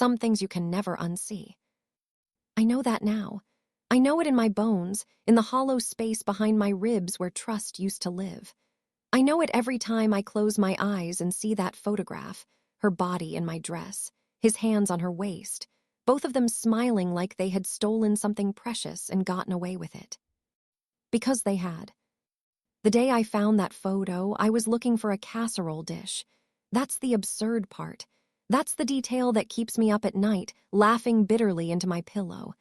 some things you can never unsee. I know that now. I know it in my bones, in the hollow space behind my ribs where trust used to live. I know it every time I close my eyes and see that photograph, her body in my dress, his hands on her waist, both of them smiling like they had stolen something precious and gotten away with it. Because they had. The day I found that photo, I was looking for a casserole dish. That's the absurd part. That's the detail that keeps me up at night, laughing bitterly into my pillow.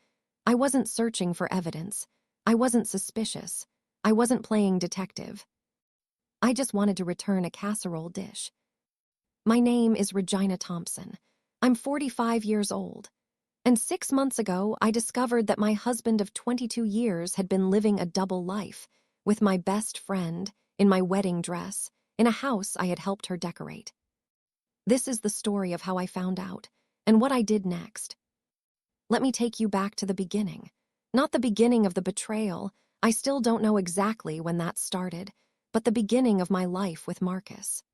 I wasn't searching for evidence. I wasn't suspicious. I wasn't playing detective. I just wanted to return a casserole dish. My name is Regina Thompson. I'm 45 years old. And 6 months ago, I discovered that my husband of 22 years had been living a double life, with my best friend, in my wedding dress, in a house I had helped her decorate. This is the story of how I found out, and what I did next. Let me take you back to the beginning. Not the beginning of the betrayal, I still don't know exactly when that started, but the beginning of my life with Marcus.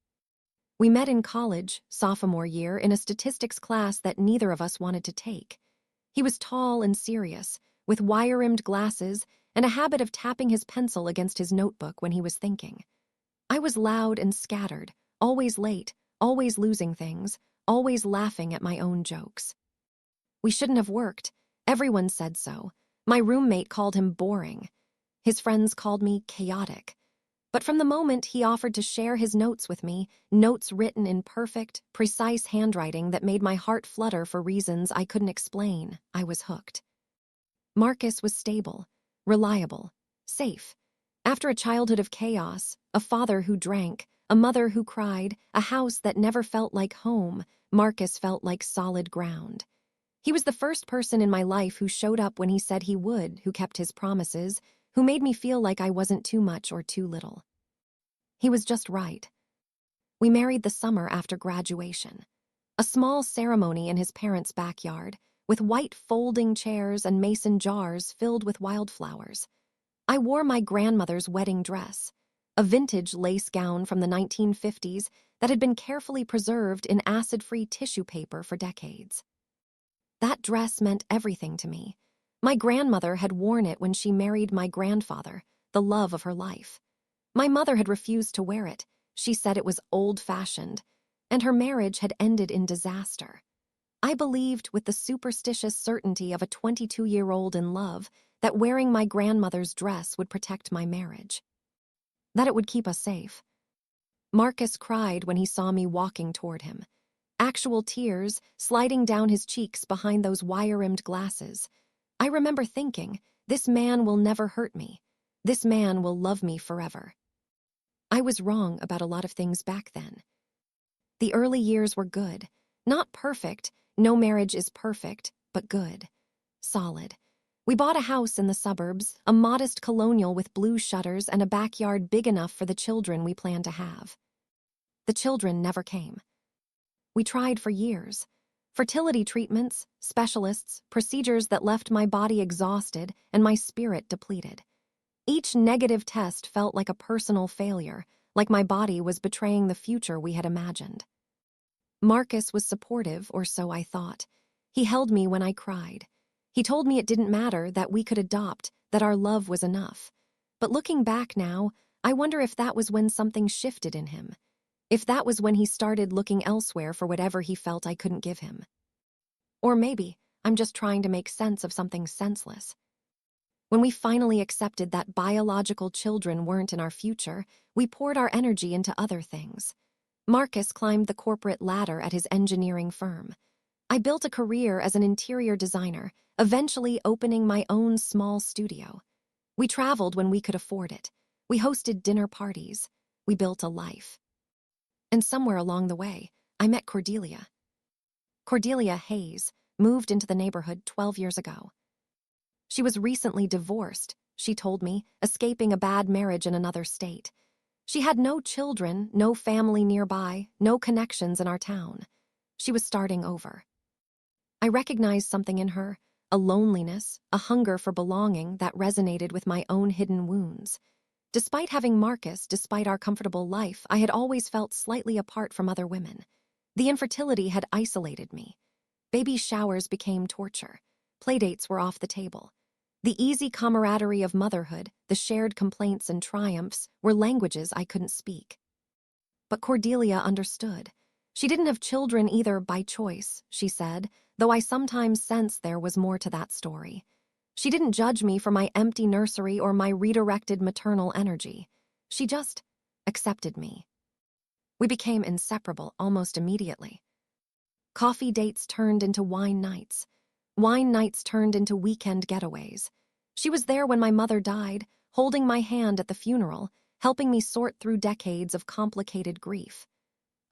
We met in college, sophomore year, in a statistics class that neither of us wanted to take. He was tall and serious, with wire-rimmed glasses and a habit of tapping his pencil against his notebook when he was thinking. I was loud and scattered, always late, always losing things, always laughing at my own jokes. We shouldn't have worked. Everyone said so. My roommate called him boring. His friends called me chaotic. But from the moment he offered to share his notes with me, notes written in perfect, precise handwriting that made my heart flutter for reasons I couldn't explain, I was hooked. Marcus was stable, reliable, safe. After a childhood of chaos, a father who drank, a mother who cried, a house that never felt like home, Marcus felt like solid ground. He was the first person in my life who showed up when he said he would, who kept his promises, who made me feel like I wasn't too much or too little. He was just right. We married the summer after graduation. A small ceremony in his parents' backyard, with white folding chairs and mason jars filled with wildflowers. I wore my grandmother's wedding dress, a vintage lace gown from the 1950s that had been carefully preserved in acid-free tissue paper for decades. That dress meant everything to me. My grandmother had worn it when she married my grandfather, the love of her life. My mother had refused to wear it. She said it was old-fashioned, and her marriage had ended in disaster. I believed with the superstitious certainty of a 22-year-old in love that wearing my grandmother's dress would protect my marriage, that it would keep us safe. Marcus cried when he saw me walking toward him, actual tears sliding down his cheeks behind those wire-rimmed glasses. I remember thinking, this man will never hurt me. This man will love me forever. I was wrong about a lot of things back then. The early years were good. Not perfect. No marriage is perfect, but good. Solid. We bought a house in the suburbs, a modest colonial with blue shutters and a backyard big enough for the children we planned to have. The children never came. We tried for years. Fertility treatments, specialists, procedures that left my body exhausted and my spirit depleted. Each negative test felt like a personal failure, like my body was betraying the future we had imagined. Marcus was supportive, or so I thought. He held me when I cried. He told me it didn't matter, that we could adopt, that our love was enough. But looking back now, I wonder if that was when something shifted in him. If that was when he started looking elsewhere for whatever he felt I couldn't give him. Or maybe I'm just trying to make sense of something senseless. When we finally accepted that biological children weren't in our future, we poured our energy into other things. Marcus climbed the corporate ladder at his engineering firm. I built a career as an interior designer, eventually opening my own small studio. We traveled when we could afford it. We hosted dinner parties. We built a life. And somewhere along the way, I met Cordelia. Cordelia Hayes moved into the neighborhood 12 years ago. She was recently divorced, she told me, escaping a bad marriage in another state. She had no children, no family nearby, no connections in our town. She was starting over. I recognized something in her, a loneliness, a hunger for belonging that resonated with my own hidden wounds. Despite having Marcus, despite our comfortable life, I had always felt slightly apart from other women. The infertility had isolated me. Baby showers became torture. Playdates were off the table. The easy camaraderie of motherhood, the shared complaints and triumphs, were languages I couldn't speak. But Cordelia understood. She didn't have children either by choice, she said, though I sometimes sensed there was more to that story. She didn't judge me for my empty nursery or my redirected maternal energy. She just accepted me. We became inseparable almost immediately. Coffee dates turned into wine nights. Wine nights turned into weekend getaways. She was there when my mother died, holding my hand at the funeral, helping me sort through decades of complicated grief.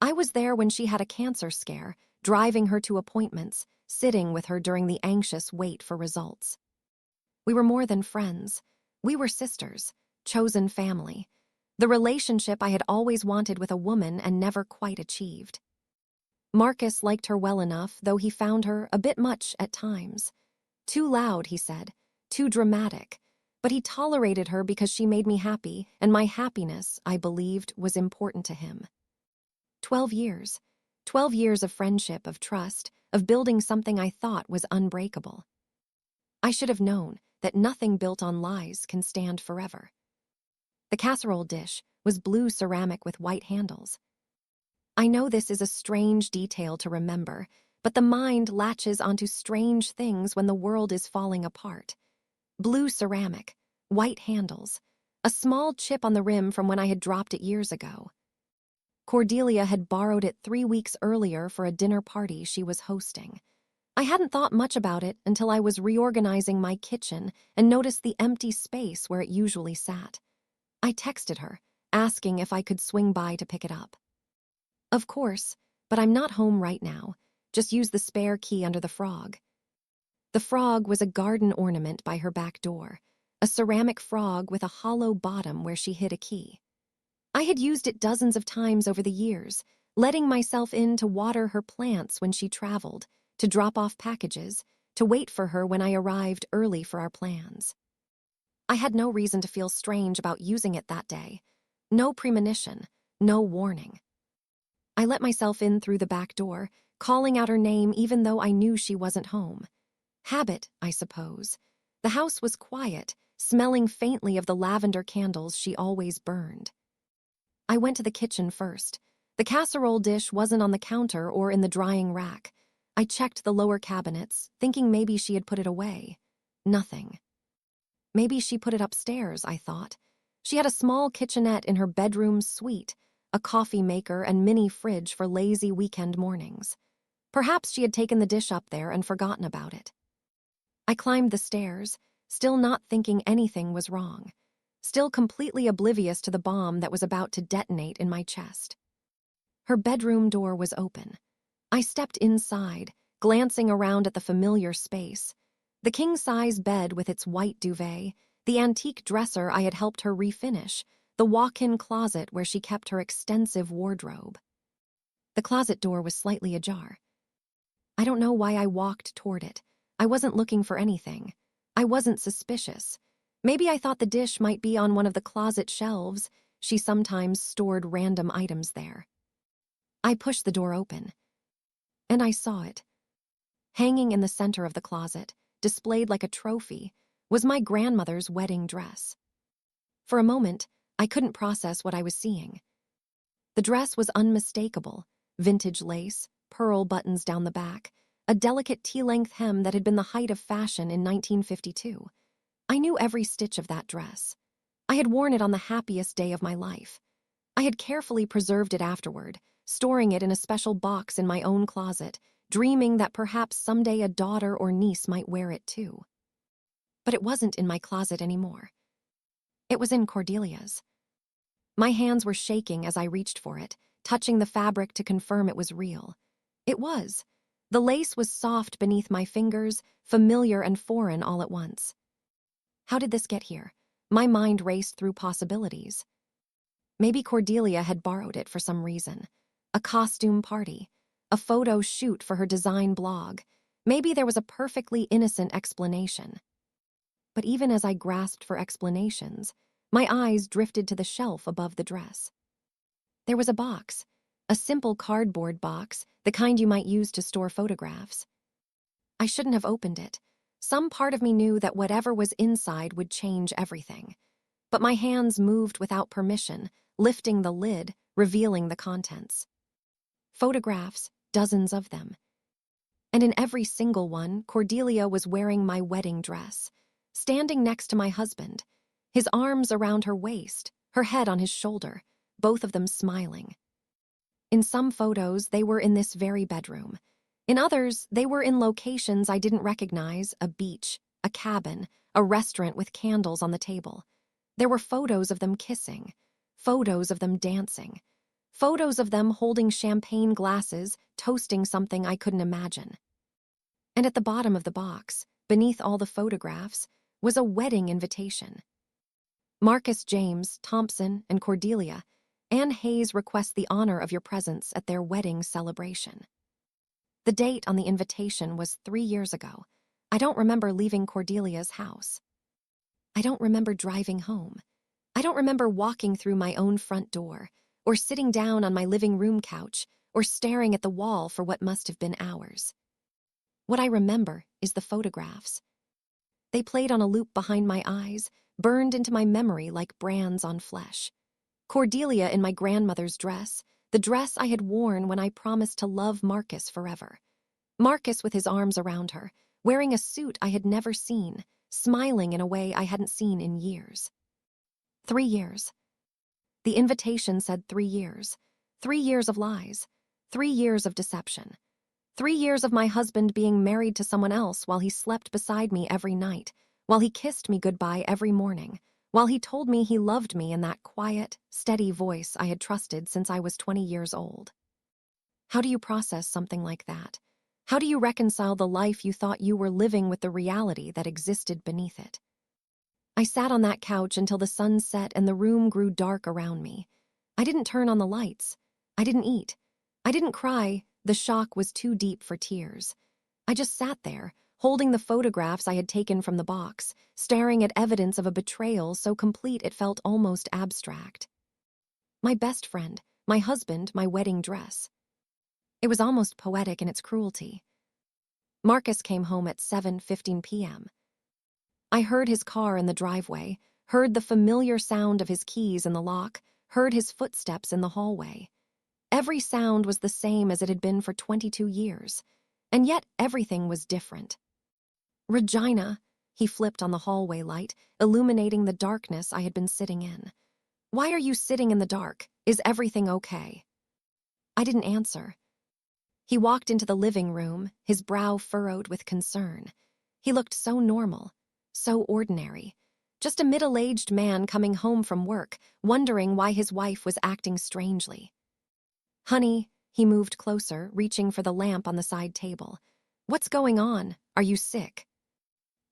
I was there when she had a cancer scare, driving her to appointments, sitting with her during the anxious wait for results. We were more than friends. We were sisters, chosen family. The relationship I had always wanted with a woman and never quite achieved. Marcus liked her well enough, though he found her a bit much at times. Too loud, he said, too dramatic. But he tolerated her because she made me happy, and my happiness, I believed, was important to him. 12 years. 12 years of friendship, of trust, of building something I thought was unbreakable. I should have known that nothing built on lies can stand forever. The casserole dish was blue ceramic with white handles. I know this is a strange detail to remember, but the mind latches onto strange things when the world is falling apart. Blue ceramic, white handles, a small chip on the rim from when I had dropped it years ago. Cordelia had borrowed it 3 weeks earlier for a dinner party she was hosting. I hadn't thought much about it until I was reorganizing my kitchen and noticed the empty space where it usually sat. I texted her, asking if I could swing by to pick it up. Of course, but I'm not home right now. Just use the spare key under the frog. The frog was a garden ornament by her back door, a ceramic frog with a hollow bottom where she hid a key. I had used it dozens of times over the years, letting myself in to water her plants when she traveled, to drop off packages, to wait for her when I arrived early for our plans. I had no reason to feel strange about using it that day. No premonition, no warning. I let myself in through the back door, calling out her name even though I knew she wasn't home. Habit, I suppose. The house was quiet, smelling faintly of the lavender candles she always burned. I went to the kitchen first. The casserole dish wasn't on the counter or in the drying rack. I checked the lower cabinets, thinking maybe she had put it away. Nothing. Maybe she put it upstairs, I thought. She had a small kitchenette in her bedroom suite, a coffee maker and mini fridge for lazy weekend mornings. Perhaps she had taken the dish up there and forgotten about it. I climbed the stairs, still not thinking anything was wrong, still completely oblivious to the bomb that was about to detonate in my chest. Her bedroom door was open. I stepped inside, glancing around at the familiar space. The king-size bed with its white duvet, the antique dresser I had helped her refinish, the walk-in closet where she kept her extensive wardrobe. The closet door was slightly ajar. I don't know why I walked toward it. I wasn't looking for anything. I wasn't suspicious. Maybe I thought the dish might be on one of the closet shelves. She sometimes stored random items there. I pushed the door open, and I saw it. Hanging in the center of the closet, displayed like a trophy, was my grandmother's wedding dress. For a moment, I couldn't process what I was seeing. The dress was unmistakable, vintage lace, pearl buttons down the back, a delicate tea-length hem that had been the height of fashion in 1952. I knew every stitch of that dress. I had worn it on the happiest day of my life. I had carefully preserved it afterward, storing it in a special box in my own closet, dreaming that perhaps someday a daughter or niece might wear it too. But it wasn't in my closet anymore. It was in Cordelia's. My hands were shaking as I reached for it, touching the fabric to confirm it was real. It was. The lace was soft beneath my fingers, familiar and foreign all at once. How did this get here? My mind raced through possibilities. Maybe Cordelia had borrowed it for some reason. A costume party. A photo shoot for her design blog. Maybe there was a perfectly innocent explanation. But even as I grasped for explanations, my eyes drifted to the shelf above the dress. There was a box. A simple cardboard box, the kind you might use to store photographs. I shouldn't have opened it. Some part of me knew that whatever was inside would change everything. But my hands moved without permission, lifting the lid, revealing the contents. Photographs, dozens of them. And in every single one, Cordelia was wearing my wedding dress, standing next to my husband, his arms around her waist, her head on his shoulder, both of them smiling. In some photos, they were in this very bedroom. In others, they were in locations I didn't recognize: a beach, a cabin, a restaurant with candles on the table. There were photos of them kissing, photos of them dancing, photos of them holding champagne glasses, toasting something I couldn't imagine. And at the bottom of the box, beneath all the photographs, was a wedding invitation. Marcus James, Thompson, and Cordelia, Anne Hayes request the honor of your presence at their wedding celebration. The date on the invitation was 3 years ago. I don't remember leaving Cordelia's house. I don't remember driving home. I don't remember walking through my own front door, or sitting down on my living room couch, or staring at the wall for what must have been hours. What I remember is the photographs. They played on a loop behind my eyes, burned into my memory like brands on flesh. Cordelia in my grandmother's dress, the dress I had worn when I promised to love Marcus forever. Marcus with his arms around her, wearing a suit I had never seen, smiling in a way I hadn't seen in years. 3 years. The invitation said 3 years. 3 years of lies. 3 years of deception. 3 years of my husband being married to someone else while he slept beside me every night, while he kissed me goodbye every morning, while he told me he loved me in that quiet, steady voice I had trusted since I was 20 years old. How do you process something like that? How do you reconcile the life you thought you were living with the reality that existed beneath it? I sat on that couch until the sun set and the room grew dark around me. I didn't turn on the lights. I didn't eat. I didn't cry. The shock was too deep for tears. I just sat there, holding the photographs I had taken from the box, staring at evidence of a betrayal so complete it felt almost abstract. My best friend, my husband, my wedding dress. It was almost poetic in its cruelty. Marcus came home at 7:15 p.m. I heard his car in the driveway, heard the familiar sound of his keys in the lock, heard his footsteps in the hallway. Every sound was the same as it had been for 22 years, and yet everything was different. Regina, he flipped on the hallway light, illuminating the darkness I had been sitting in. Why are you sitting in the dark? Is everything okay? I didn't answer. He walked into the living room, his brow furrowed with concern. He looked so normal, so ordinary. Just a middle-aged man coming home from work, wondering why his wife was acting strangely. Honey, he moved closer, reaching for the lamp on the side table. What's going on? Are you sick?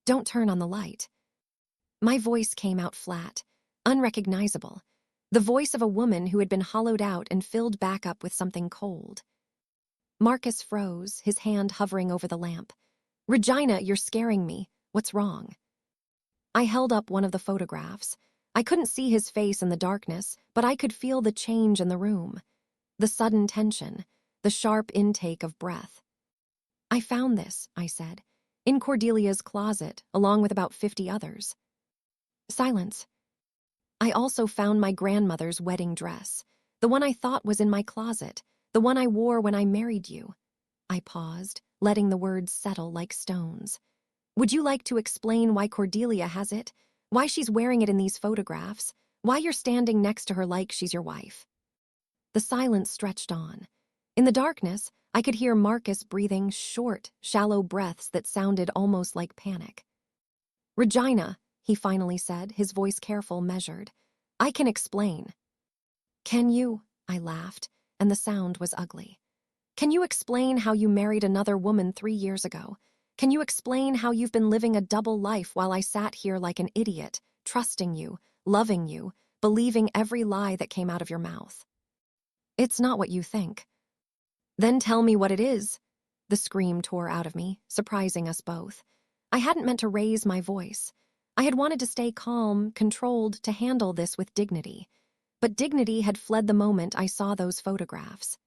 Don't turn on the light. My voice came out flat, unrecognizable. The voice of a woman who had been hollowed out and filled back up with something cold. Marcus froze, his hand hovering over the lamp. Regina, you're scaring me. What's wrong? I held up one of the photographs. I couldn't see his face in the darkness, but I could feel the change in the room. The sudden tension, the sharp intake of breath. I found this, I said, in Cordelia's closet, along with about 50 others. Silence. I also found my grandmother's wedding dress, the one I thought was in my closet, the one I wore when I married you. I paused, letting the words settle like stones. Would you like to explain why Cordelia has it? Why she's wearing it in these photographs? Why you're standing next to her like she's your wife? The silence stretched on. In the darkness, I could hear Marcus breathing short, shallow breaths that sounded almost like panic. Regina, he finally said, his voice careful, measured. I can explain. Can you? I laughed, and the sound was ugly. Can you explain how you married another woman 3 years ago? Can you explain how you've been living a double life while I sat here like an idiot, trusting you, loving you, believing every lie that came out of your mouth? It's not what you think. Then tell me what it is. The scream tore out of me, surprising us both. I hadn't meant to raise my voice. I had wanted to stay calm, controlled, to handle this with dignity. But dignity had fled the moment I saw those photographs.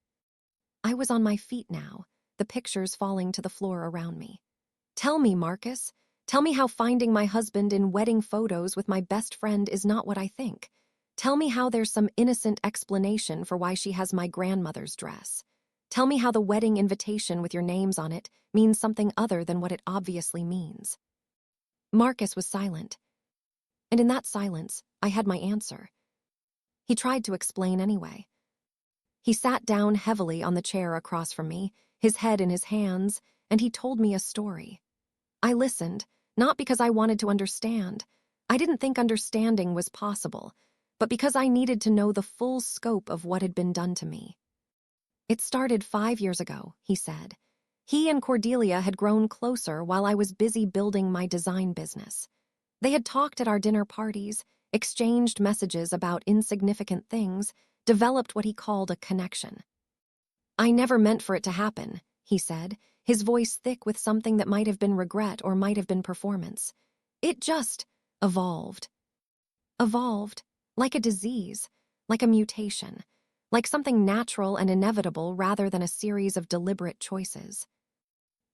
I was on my feet now, the pictures falling to the floor around me. Tell me, Marcus. Tell me how finding my husband in wedding photos with my best friend is not what I think. Tell me how there's some innocent explanation for why she has my grandmother's dress. Tell me how the wedding invitation with your names on it means something other than what it obviously means. Marcus was silent, and in that silence, I had my answer. He tried to explain anyway. He sat down heavily on the chair across from me, his head in his hands, and he told me a story. I listened, not because I wanted to understand. I didn't think understanding was possible, but because I needed to know the full scope of what had been done to me. It started 5 years ago, he said. He and Cordelia had grown closer while I was busy building my design business. They had talked at our dinner parties, exchanged messages about insignificant things, developed what he called a connection. I never meant for it to happen, he said, his voice thick with something that might have been regret or might have been performance. It just evolved. Evolved, like a disease, like a mutation, like something natural and inevitable rather than a series of deliberate choices.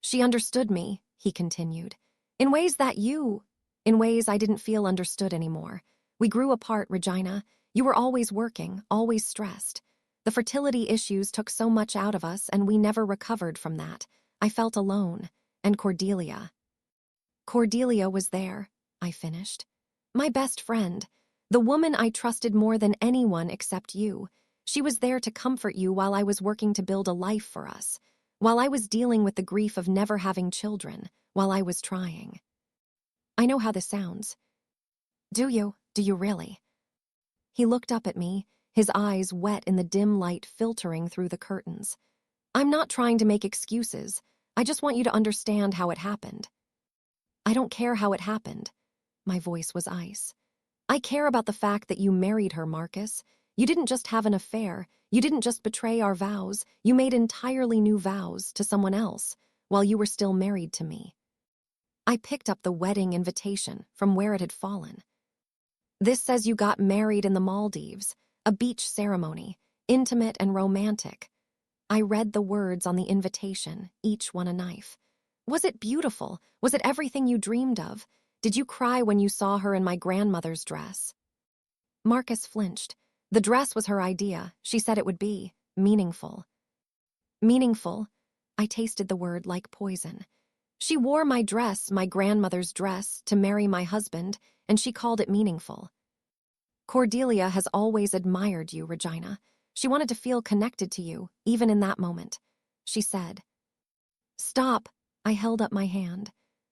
She understood me, he continued, in ways I didn't feel understood anymore. We grew apart, Regina. You were always working, always stressed. The fertility issues took so much out of us, and we never recovered from that. I felt alone. And Cordelia. Cordelia was there, I finished. My best friend. The woman I trusted more than anyone except you. She was there to comfort you while I was working to build a life for us. While I was dealing with the grief of never having children. While I was trying. I know how this sounds. Do you? Do you really? He looked up at me, his eyes wet in the dim light filtering through the curtains. I'm not trying to make excuses. I just want you to understand how it happened. I don't care how it happened. My voice was ice. I care about the fact that you married her, Marcus. You didn't just have an affair. You didn't just betray our vows. You made entirely new vows to someone else while you were still married to me. I picked up the wedding invitation from where it had fallen. This says you got married in the Maldives, a beach ceremony, intimate and romantic. I read the words on the invitation, each one a knife. Was it beautiful? Was it everything you dreamed of? Did you cry when you saw her in my grandmother's dress? Marcus flinched. The dress was her idea. She said it would be meaningful. Meaningful? I tasted the word like poison. She wore my dress, my grandmother's dress, to marry my husband, and she called it meaningful. Cordelia has always admired you, Regina. She wanted to feel connected to you, even in that moment. She said. Stop. I held up my hand.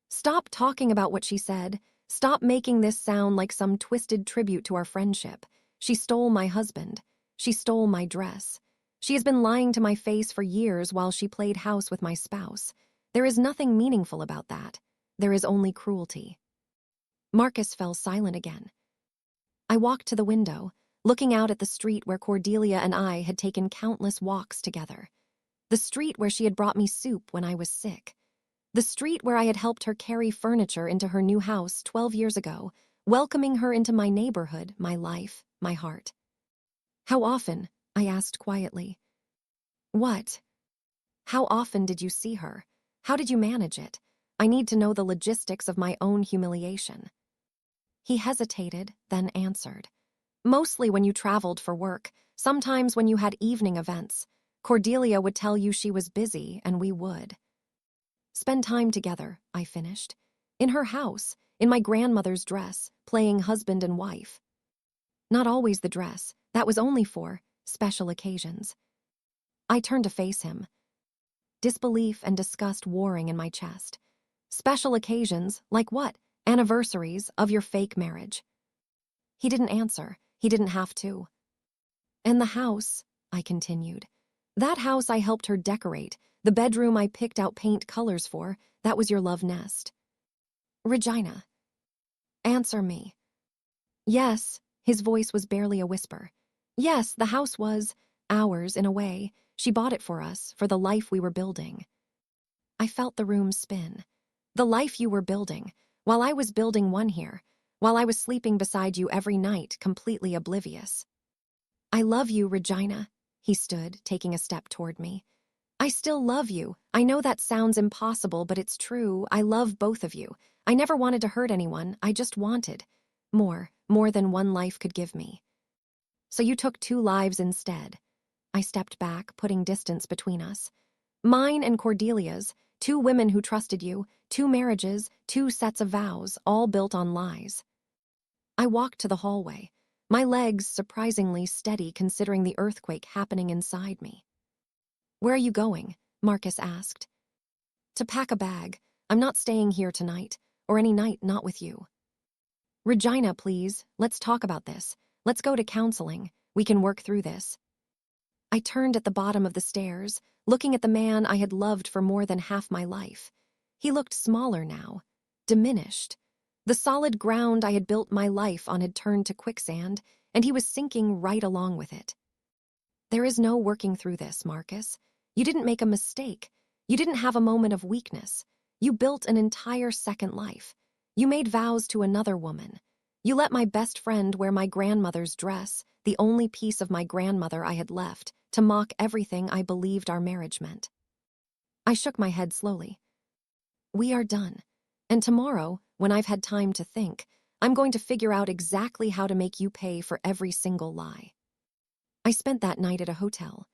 Stop talking about what she said. Stop making this sound like some twisted tribute to our friendship. She stole my husband. She stole my dress. She has been lying to my face for years while she played house with my spouse. There is nothing meaningful about that. There is only cruelty. Marcus fell silent again. I walked to the window, looking out at the street where Cordelia and I had taken countless walks together. The street where she had brought me soup when I was sick. The street where I had helped her carry furniture into her new house 12 years ago, welcoming her into my neighborhood, my life, my heart. How often? I asked quietly. What? How often did you see her? How did you manage it? I need to know the logistics of my own humiliation. He hesitated, then answered. Mostly when you traveled for work, sometimes when you had evening events. Cordelia would tell you she was busy, and we would. Spend time together, I finished. In her house, in my grandmother's dress, playing husband and wife. Not always the dress. That was only for special occasions. I turned to face him. Disbelief and disgust warring in my chest. Special occasions, like what? Anniversaries of your fake marriage. He didn't answer. He didn't have to. And the house, I continued. That house I helped her decorate, the bedroom I picked out paint colors for, that was your love nest. Regina. Answer me. Yes, his voice was barely a whisper. Yes, the house was ours in a way. She bought it for us, for the life we were building. I felt the room spin. The life you were building, while I was building one here, while I was sleeping beside you every night, completely oblivious. I love you, Regina. He stood, taking a step toward me. I still love you. I know that sounds impossible, but it's true. I love both of you. I never wanted to hurt anyone. I just wanted more than one life could give me. So you took two lives instead. I stepped back, putting distance between us. Mine and Cordelia's, two women who trusted you, two marriages, two sets of vows, all built on lies. I walked to the hallway, my legs surprisingly steady considering the earthquake happening inside me. Where are you going? Marcus asked. To pack a bag. I'm not staying here tonight, or any night not with you. Regina, please, let's talk about this. Let's go to counseling. We can work through this. I turned at the bottom of the stairs, looking at the man I had loved for more than half my life. He looked smaller now, diminished. The solid ground I had built my life on had turned to quicksand, and he was sinking right along with it. There is no working through this, Marcus. You didn't make a mistake. You didn't have a moment of weakness. You built an entire second life. You made vows to another woman. You let my best friend wear my grandmother's dress, the only piece of my grandmother I had left, to mock everything I believed our marriage meant. I shook my head slowly. We are done. And tomorrow, when I've had time to think, I'm going to figure out exactly how to make you pay for every single lie. I spent that night at a hotel.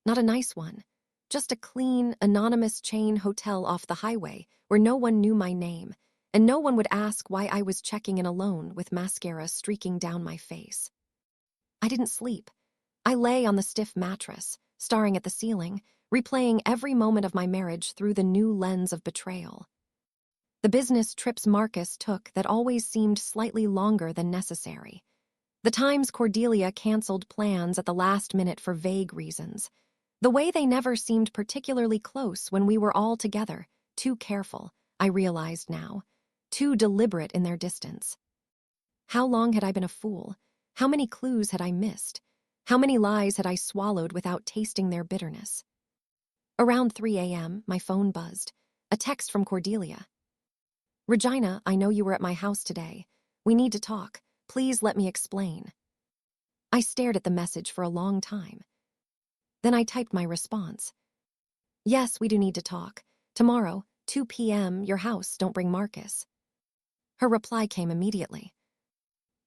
Not a nice one. Just a clean, anonymous chain hotel off the highway where no one knew my name, and no one would ask why I was checking in alone with mascara streaking down my face. I didn't sleep. I lay on the stiff mattress, staring at the ceiling, replaying every moment of my marriage through the new lens of betrayal. The business trips Marcus took that always seemed slightly longer than necessary. The times Cordelia canceled plans at the last minute for vague reasons. The way they never seemed particularly close when we were all together, too careful, I realized now, too deliberate in their distance. How long had I been a fool? How many clues had I missed? How many lies had I swallowed without tasting their bitterness? Around 3 a.m., my phone buzzed. A text from Cordelia. Regina, I know you were at my house today. We need to talk. Please let me explain. I stared at the message for a long time. Then I typed my response. Yes, we do need to talk. Tomorrow, 2 p.m., your house, don't bring Marcus. Her reply came immediately.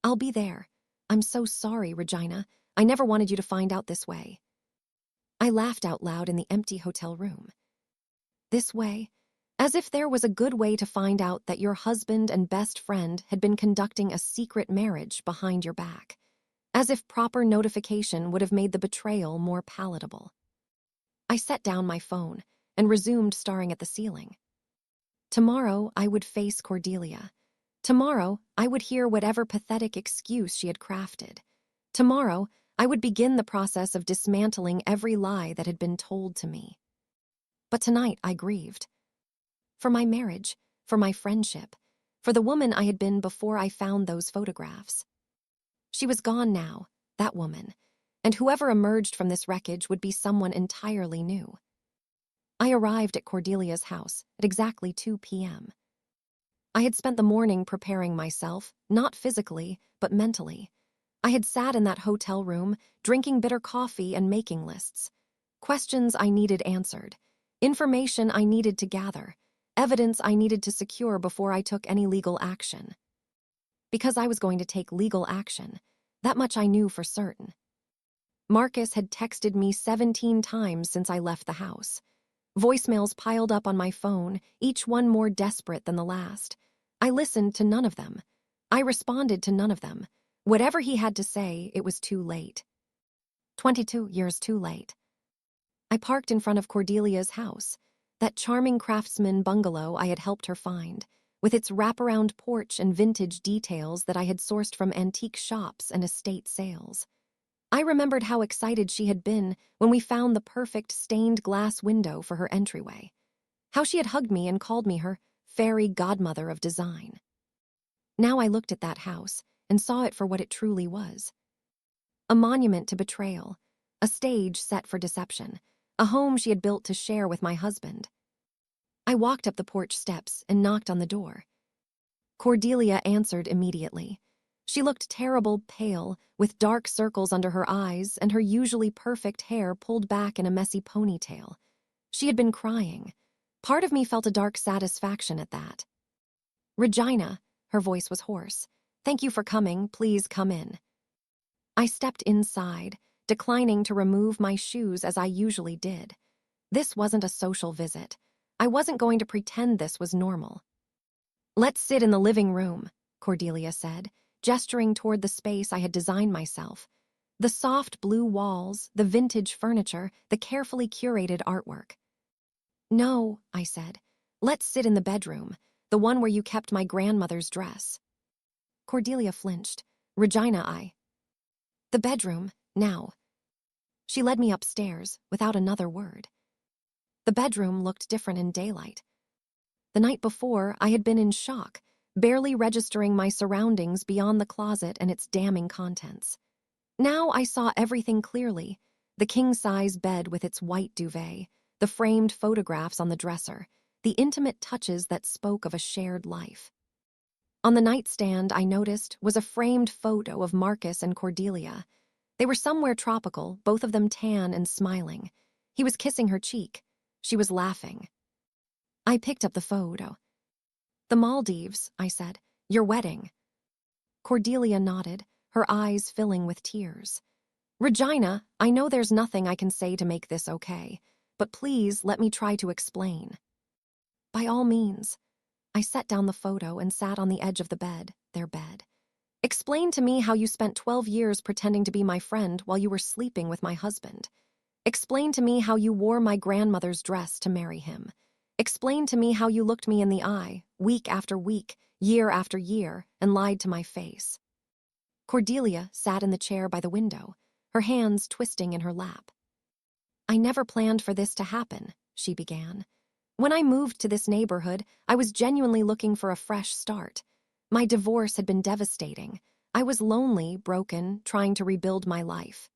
I'll be there. I'm so sorry, Regina. I never wanted you to find out this way. I laughed out loud in the empty hotel room. This way? As if there was a good way to find out that your husband and best friend had been conducting a secret marriage behind your back. As if proper notification would have made the betrayal more palatable. I set down my phone and resumed staring at the ceiling. Tomorrow, I would face Cordelia. Tomorrow, I would hear whatever pathetic excuse she had crafted. Tomorrow, I would begin the process of dismantling every lie that had been told to me. But tonight, I grieved. For my marriage, for my friendship, for the woman I had been before I found those photographs. She was gone now, that woman, and whoever emerged from this wreckage would be someone entirely new. I arrived at Cordelia's house at exactly 2 p.m. I had spent the morning preparing myself, not physically, but mentally. I had sat in that hotel room, drinking bitter coffee and making lists. Questions I needed answered, information I needed to gather, evidence I needed to secure before I took any legal action. Because I was going to take legal action, that much I knew for certain. Marcus had texted me 17 times since I left the house. Voicemails piled up on my phone, each one more desperate than the last. I listened to none of them. I responded to none of them. Whatever he had to say, it was too late. 22 years too late. I parked in front of Cordelia's house, that charming craftsman bungalow I had helped her find, with its wraparound porch and vintage details that I had sourced from antique shops and estate sales. I remembered how excited she had been when we found the perfect stained glass window for her entryway. How she had hugged me and called me her fairy godmother of design. Now I looked at that house and saw it for what it truly was. A monument to betrayal, a stage set for deception, a home she had built to share with my husband. I walked up the porch steps and knocked on the door. Cordelia answered immediately. She looked terrible pale, with dark circles under her eyes and her usually perfect hair pulled back in a messy ponytail. She had been crying. Part of me felt a dark satisfaction at that. "Regina," her voice was hoarse. "Thank you for coming, please come in." I stepped inside, declining to remove my shoes as I usually did. This wasn't a social visit. I wasn't going to pretend this was normal. "Let's sit in the living room," Cordelia said, gesturing toward the space I had designed myself. The soft blue walls, the vintage furniture, the carefully curated artwork. "No," I said. "Let's sit in the bedroom, the one where you kept my grandmother's dress." Cordelia flinched. "Regina, The bedroom, now." She led me upstairs, without another word. The bedroom looked different in daylight. The night before, I had been in shock, barely registering my surroundings beyond the closet and its damning contents. Now I saw everything clearly: the king-size bed with its white duvet, the framed photographs on the dresser, the intimate touches that spoke of a shared life. On the nightstand, I noticed, was a framed photo of Marcus and Cordelia. They were somewhere tropical, both of them tan and smiling. He was kissing her cheek. She was laughing. I picked up the photo. "The Maldives," I said. "Your wedding." Cordelia nodded, her eyes filling with tears. "Regina, I know there's nothing I can say to make this okay, but please let me try to explain." "By all means." I set down the photo and sat on the edge of the bed, their bed. "Explain to me how you spent 12 years pretending to be my friend while you were sleeping with my husband. Explain to me how you wore my grandmother's dress to marry him. Explain to me how you looked me in the eye, week after week, year after year, and lied to my face." Cordelia sat in the chair by the window, her hands twisting in her lap. "I never planned for this to happen," she began. "When I moved to this neighborhood, I was genuinely looking for a fresh start. My divorce had been devastating. I was lonely, broken, trying to rebuild my life."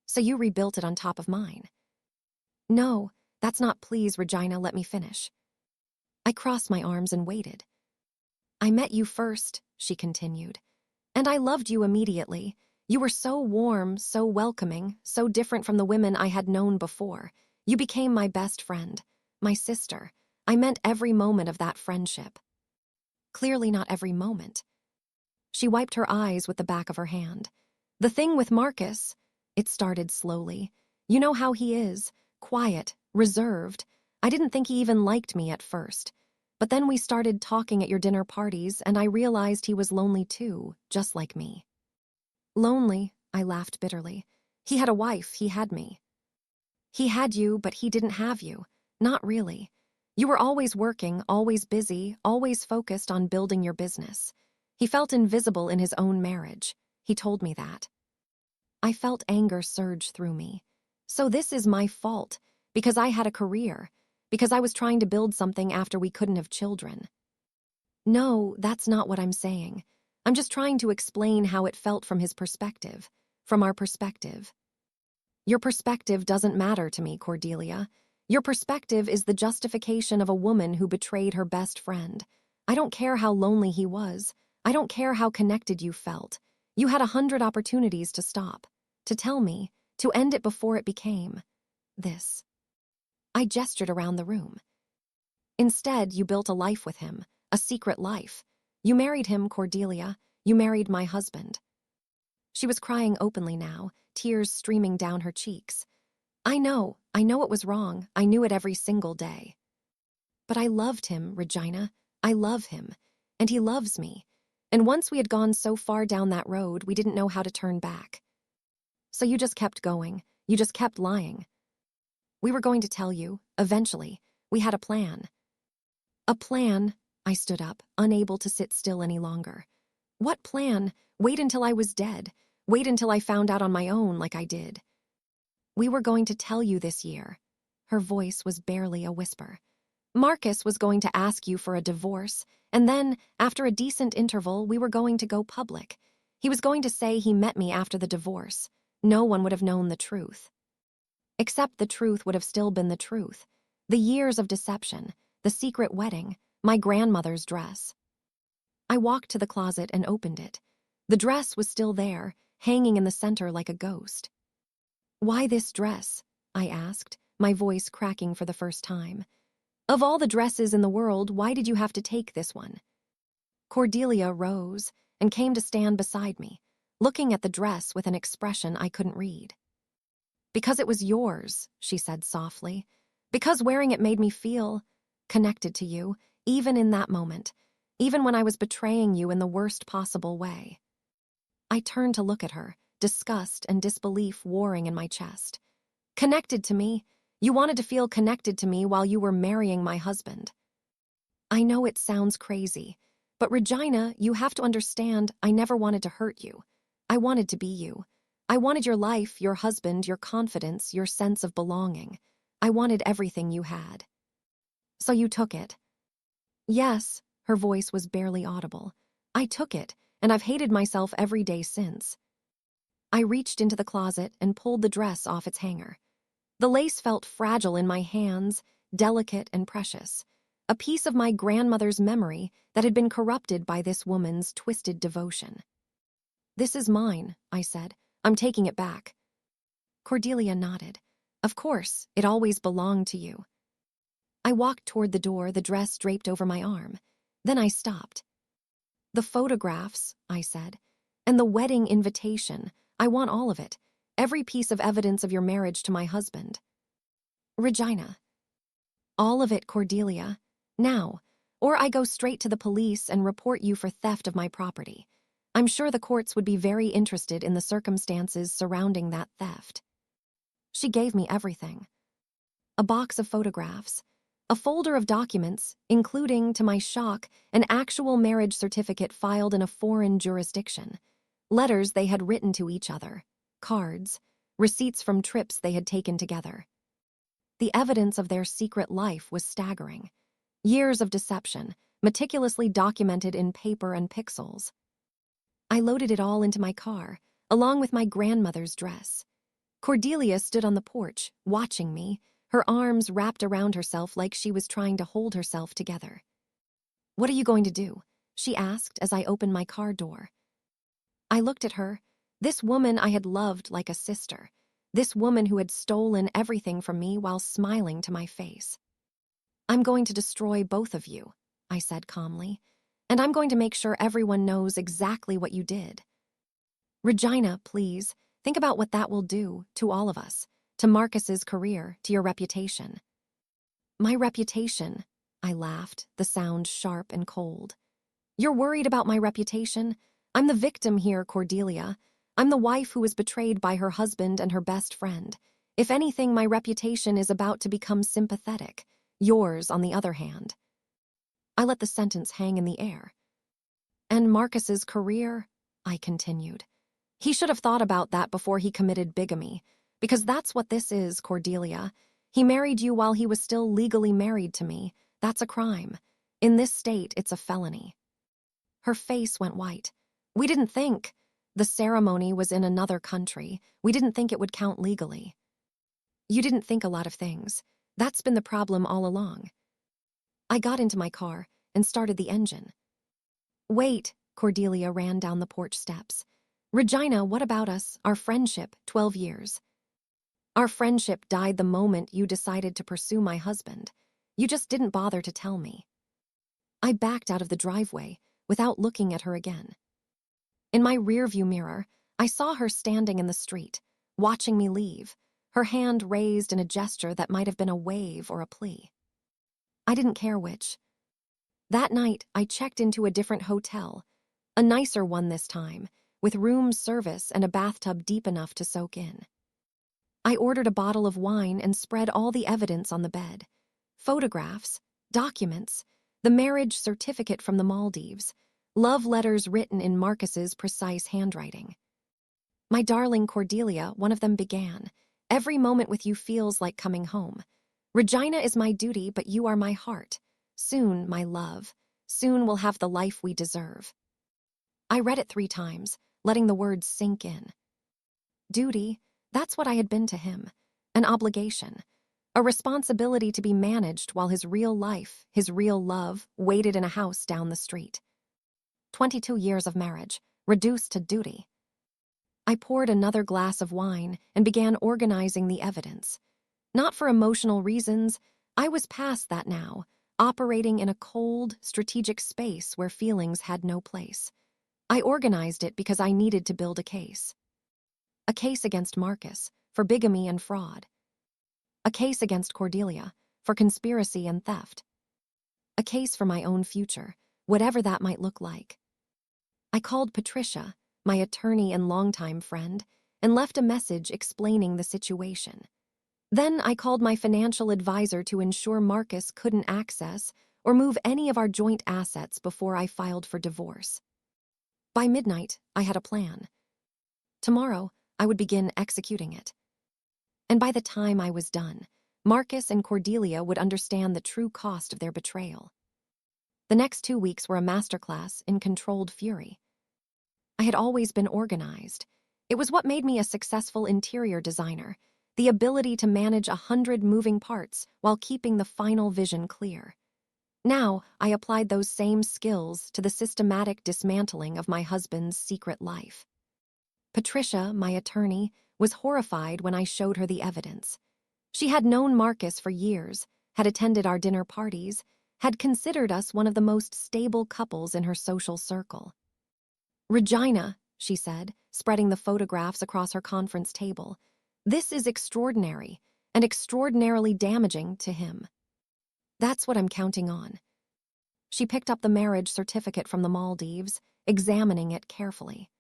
"So you rebuilt it on top of mine." "No, that's not. Please, Regina, let me finish." I crossed my arms and waited. "I met you first," she continued, "and I loved you immediately. You were so warm, so welcoming, so different from the women I had known before. You became my best friend, my sister. I meant every moment of that friendship." "Clearly not every moment." She wiped her eyes with the back of her hand. "The thing with Marcus," it started slowly. "You know how he is, quiet, reserved. I didn't think he even liked me at first. But then we started talking at your dinner parties, and I realized he was lonely too, just like me." "Lonely?" I laughed bitterly. "He had a wife, he had me." "He had you, but he didn't have you. Not really. You were always working, always busy, always focused on building your business. He felt invisible in his own marriage. He told me that." I felt anger surge through me. So this is my fault, because I had a career, because I was trying to build something after we couldn't have children. "No, that's not what I'm saying. I'm just trying to explain how it felt from his perspective, from our perspective." "Your perspective doesn't matter to me, Cordelia. Your perspective is the justification of a woman who betrayed her best friend. I don't care how lonely he was. I don't care how connected you felt. You had 100 opportunities to stop, to tell me, to end it before it became this." I gestured around the room. "Instead, you built a life with him, a secret life. You married him, Cordelia. You married my husband." She was crying openly now, tears streaming down her cheeks. I know it was wrong. I knew it every single day. But I loved him, Regina. I love him. And he loves me. And once we had gone so far down that road, we didn't know how to turn back. So you just kept going. You just kept lying. We were going to tell you, eventually. We had a plan." "A plan?" I stood up, unable to sit still any longer. "What plan? Wait until I was dead. Wait until I found out on my own like I did." "We were going to tell you this year." Her voice was barely a whisper. "Marcus was going to ask you for a divorce, and then, after a decent interval, we were going to go public. He was going to say he met me after the divorce. No one would have known the truth. Except the truth would have still been the truth. The years of deception, the secret wedding, my grandmother's dress." I walked to the closet and opened it. The dress was still there, hanging in the center like a ghost. "Why this dress?" I asked, my voice cracking for the first time. Of all the dresses in the world, why did you have to take this one? Cordelia rose and came to stand beside me, looking at the dress with an expression I couldn't read. Because it was yours, she said softly. Because wearing it made me feel connected to you, even in that moment, even when I was betraying you in the worst possible way. I turned to look at her, disgust and disbelief warring in my chest. Connected to me? You wanted to feel connected to me while you were marrying my husband. I know it sounds crazy, but Regina, you have to understand I never wanted to hurt you. I wanted to be you. I wanted your life, your husband, your confidence, your sense of belonging. I wanted everything you had. So you took it. Yes, her voice was barely audible. I took it, and I've hated myself every day since. I reached into the closet and pulled the dress off its hanger. The lace felt fragile in my hands, delicate and precious, a piece of my grandmother's memory that had been corrupted by this woman's twisted devotion. This is mine, I said. I'm taking it back. Cordelia nodded. Of course, it always belonged to you. I walked toward the door, the dress draped over my arm. Then I stopped. The photographs, I said, and the wedding invitation, I want all of it. Every piece of evidence of your marriage to my husband. Regina. All of it, Cordelia. Now, or I go straight to the police and report you for theft of my property. I'm sure the courts would be very interested in the circumstances surrounding that theft. She gave me everything. A box of photographs, a folder of documents, including, to my shock, an actual marriage certificate filed in a foreign jurisdiction, letters they had written to each other, cards, receipts from trips they had taken together. The evidence of their secret life was staggering. Years of deception, meticulously documented in paper and pixels. I loaded it all into my car, along with my grandmother's dress. Cordelia stood on the porch, watching me, her arms wrapped around herself like she was trying to hold herself together. What are you going to do? She asked as I opened my car door. I looked at her, this woman I had loved like a sister, this woman who had stolen everything from me while smiling to my face. I'm going to destroy both of you, I said calmly, and I'm going to make sure everyone knows exactly what you did. Regina, please, think about what that will do to all of us, to Marcus's career, to your reputation. My reputation, I laughed, the sound sharp and cold. You're worried about my reputation? I'm the victim here, Cordelia. I'm the wife who was betrayed by her husband and her best friend. If anything, my reputation is about to become sympathetic. Yours, on the other hand. I let the sentence hang in the air. And Marcus's career? I continued. He should have thought about that before he committed bigamy, because that's what this is, Cordelia. He married you while he was still legally married to me. That's a crime. In this state, it's a felony. Her face went white. We didn't think. The ceremony was in another country. We didn't think it would count legally. You didn't think a lot of things. That's been the problem all along. I got into my car and started the engine. Wait, Cordelia ran down the porch steps. Regina, what about us, our friendship, 12 years? Our friendship died the moment you decided to pursue my husband. You just didn't bother to tell me. I backed out of the driveway without looking at her again. In my rearview mirror, I saw her standing in the street, watching me leave, her hand raised in a gesture that might have been a wave or a plea. I didn't care which. That night, I checked into a different hotel, a nicer one this time, with room service and a bathtub deep enough to soak in. I ordered a bottle of wine and spread all the evidence on the bed. Photographs, documents, the marriage certificate from the Maldives, love letters written in Marcus's precise handwriting. My darling Cordelia, one of them began, every moment with you feels like coming home. Regina is my duty, but you are my heart. Soon, my love, soon we'll have the life we deserve. I read it 3 times, letting the words sink in. Duty, that's what I had been to him. An obligation. A responsibility to be managed while his real life, his real love, waited in a house down the street. 22 years of marriage, reduced to duty. I poured another glass of wine and began organizing the evidence. Not for emotional reasons. I was past that now, operating in a cold, strategic space where feelings had no place. I organized it because I needed to build a case. A case against Marcus for bigamy and fraud. A case against Cordelia for conspiracy and theft. A case for my own future, whatever that might look like. I called Patricia, my attorney and longtime friend, and left a message explaining the situation. Then I called my financial advisor to ensure Marcus couldn't access or move any of our joint assets before I filed for divorce. By midnight, I had a plan. Tomorrow, I would begin executing it. And by the time I was done, Marcus and Cordelia would understand the true cost of their betrayal. The next 2 weeks were a masterclass in controlled fury. I had always been organized. It was what made me a successful interior designer, the ability to manage 100 moving parts while keeping the final vision clear. Now, I applied those same skills to the systematic dismantling of my husband's secret life. Patricia, my attorney, was horrified when I showed her the evidence. She had known Marcus for years, had attended our dinner parties, had considered us one of the most stable couples in her social circle. "Regina," she said, spreading the photographs across her conference table, "this is extraordinary and extraordinarily damaging to him. That's what I'm counting on." She picked up the marriage certificate from the Maldives, examining it carefully.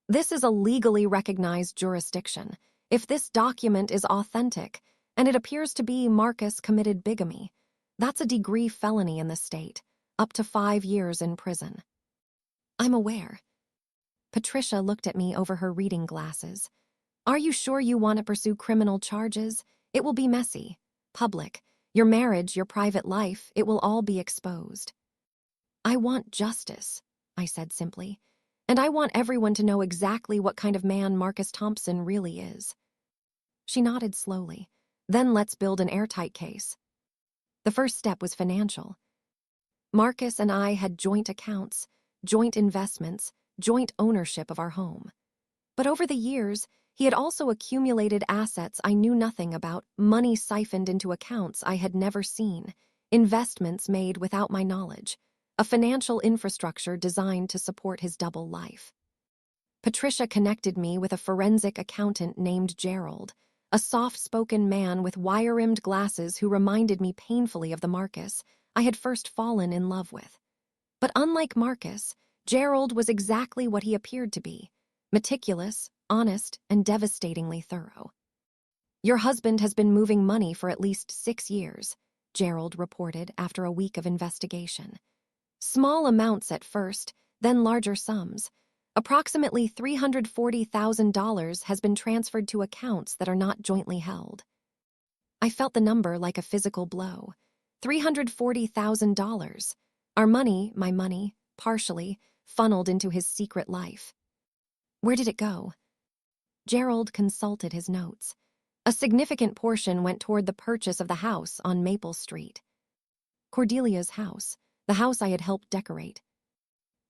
"This is a legally recognized jurisdiction. If this document is authentic, and it appears to be Marcus committed bigamy, that's a degree felony in the state, up to 5 years in prison." "I'm aware." Patricia looked at me over her reading glasses. "Are you sure you want to pursue criminal charges? It will be messy, public. Your marriage, your private life, it will all be exposed." "I want justice," I said simply. "And I want everyone to know exactly what kind of man Marcus Thompson really is." She nodded slowly. "Then let's build an airtight case." The first step was financial. Marcus and I had joint accounts, joint investments, joint ownership of our home. But over the years, he had also accumulated assets I knew nothing about, money siphoned into accounts I had never seen, investments made without my knowledge, a financial infrastructure designed to support his double life. Patricia connected me with a forensic accountant named Gerald, a soft-spoken man with wire-rimmed glasses who reminded me painfully of the Marcus I had first fallen in love with. But unlike Marcus, Gerald was exactly what he appeared to be: meticulous, honest, and devastatingly thorough. "Your husband has been moving money for at least 6 years," Gerald reported after a week of investigation. "Small amounts at first, then larger sums. Approximately $340,000 has been transferred to accounts that are not jointly held." I felt the number like a physical blow. $340,000. Our money, my money, partially, funneled into his secret life. Where did it go? Gerald consulted his notes. A significant portion went toward the purchase of the house on Maple Street. Cordelia's house, the house I had helped decorate.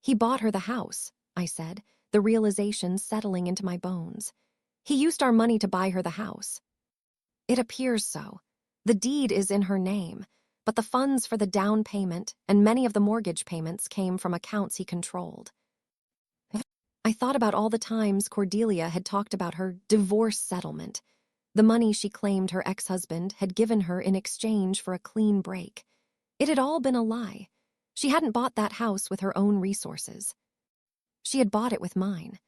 "He bought her the house," I said, the realization settling into my bones. "He used our money to buy her the house." "It appears so. The deed is in her name, but the funds for the down payment and many of the mortgage payments came from accounts he controlled." I thought about all the times Cordelia had talked about her divorce settlement, the money she claimed her ex-husband had given her in exchange for a clean break. It had all been a lie. She hadn't bought that house with her own resources. She had bought it with mine.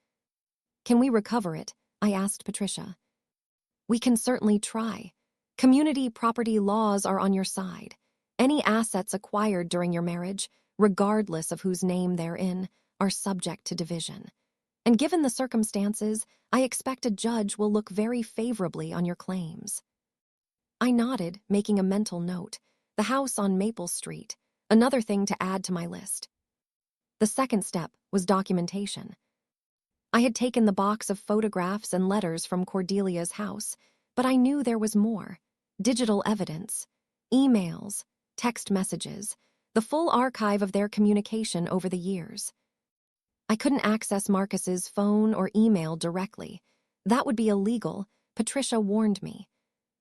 "Can we recover it?" I asked Patricia. "We can certainly try. Community property laws are on your side. Any assets acquired during your marriage, regardless of whose name they're in, are subject to division. And given the circumstances, I expect a judge will look very favorably on your claims." I nodded, making a mental note. The house on Maple Street, another thing to add to my list. The second step was documentation. I had taken the box of photographs and letters from Cordelia's house, but I knew there was more. Digital evidence, emails, text messages, the full archive of their communication over the years. I couldn't access Marcus's phone or email directly. That would be illegal, Patricia warned me.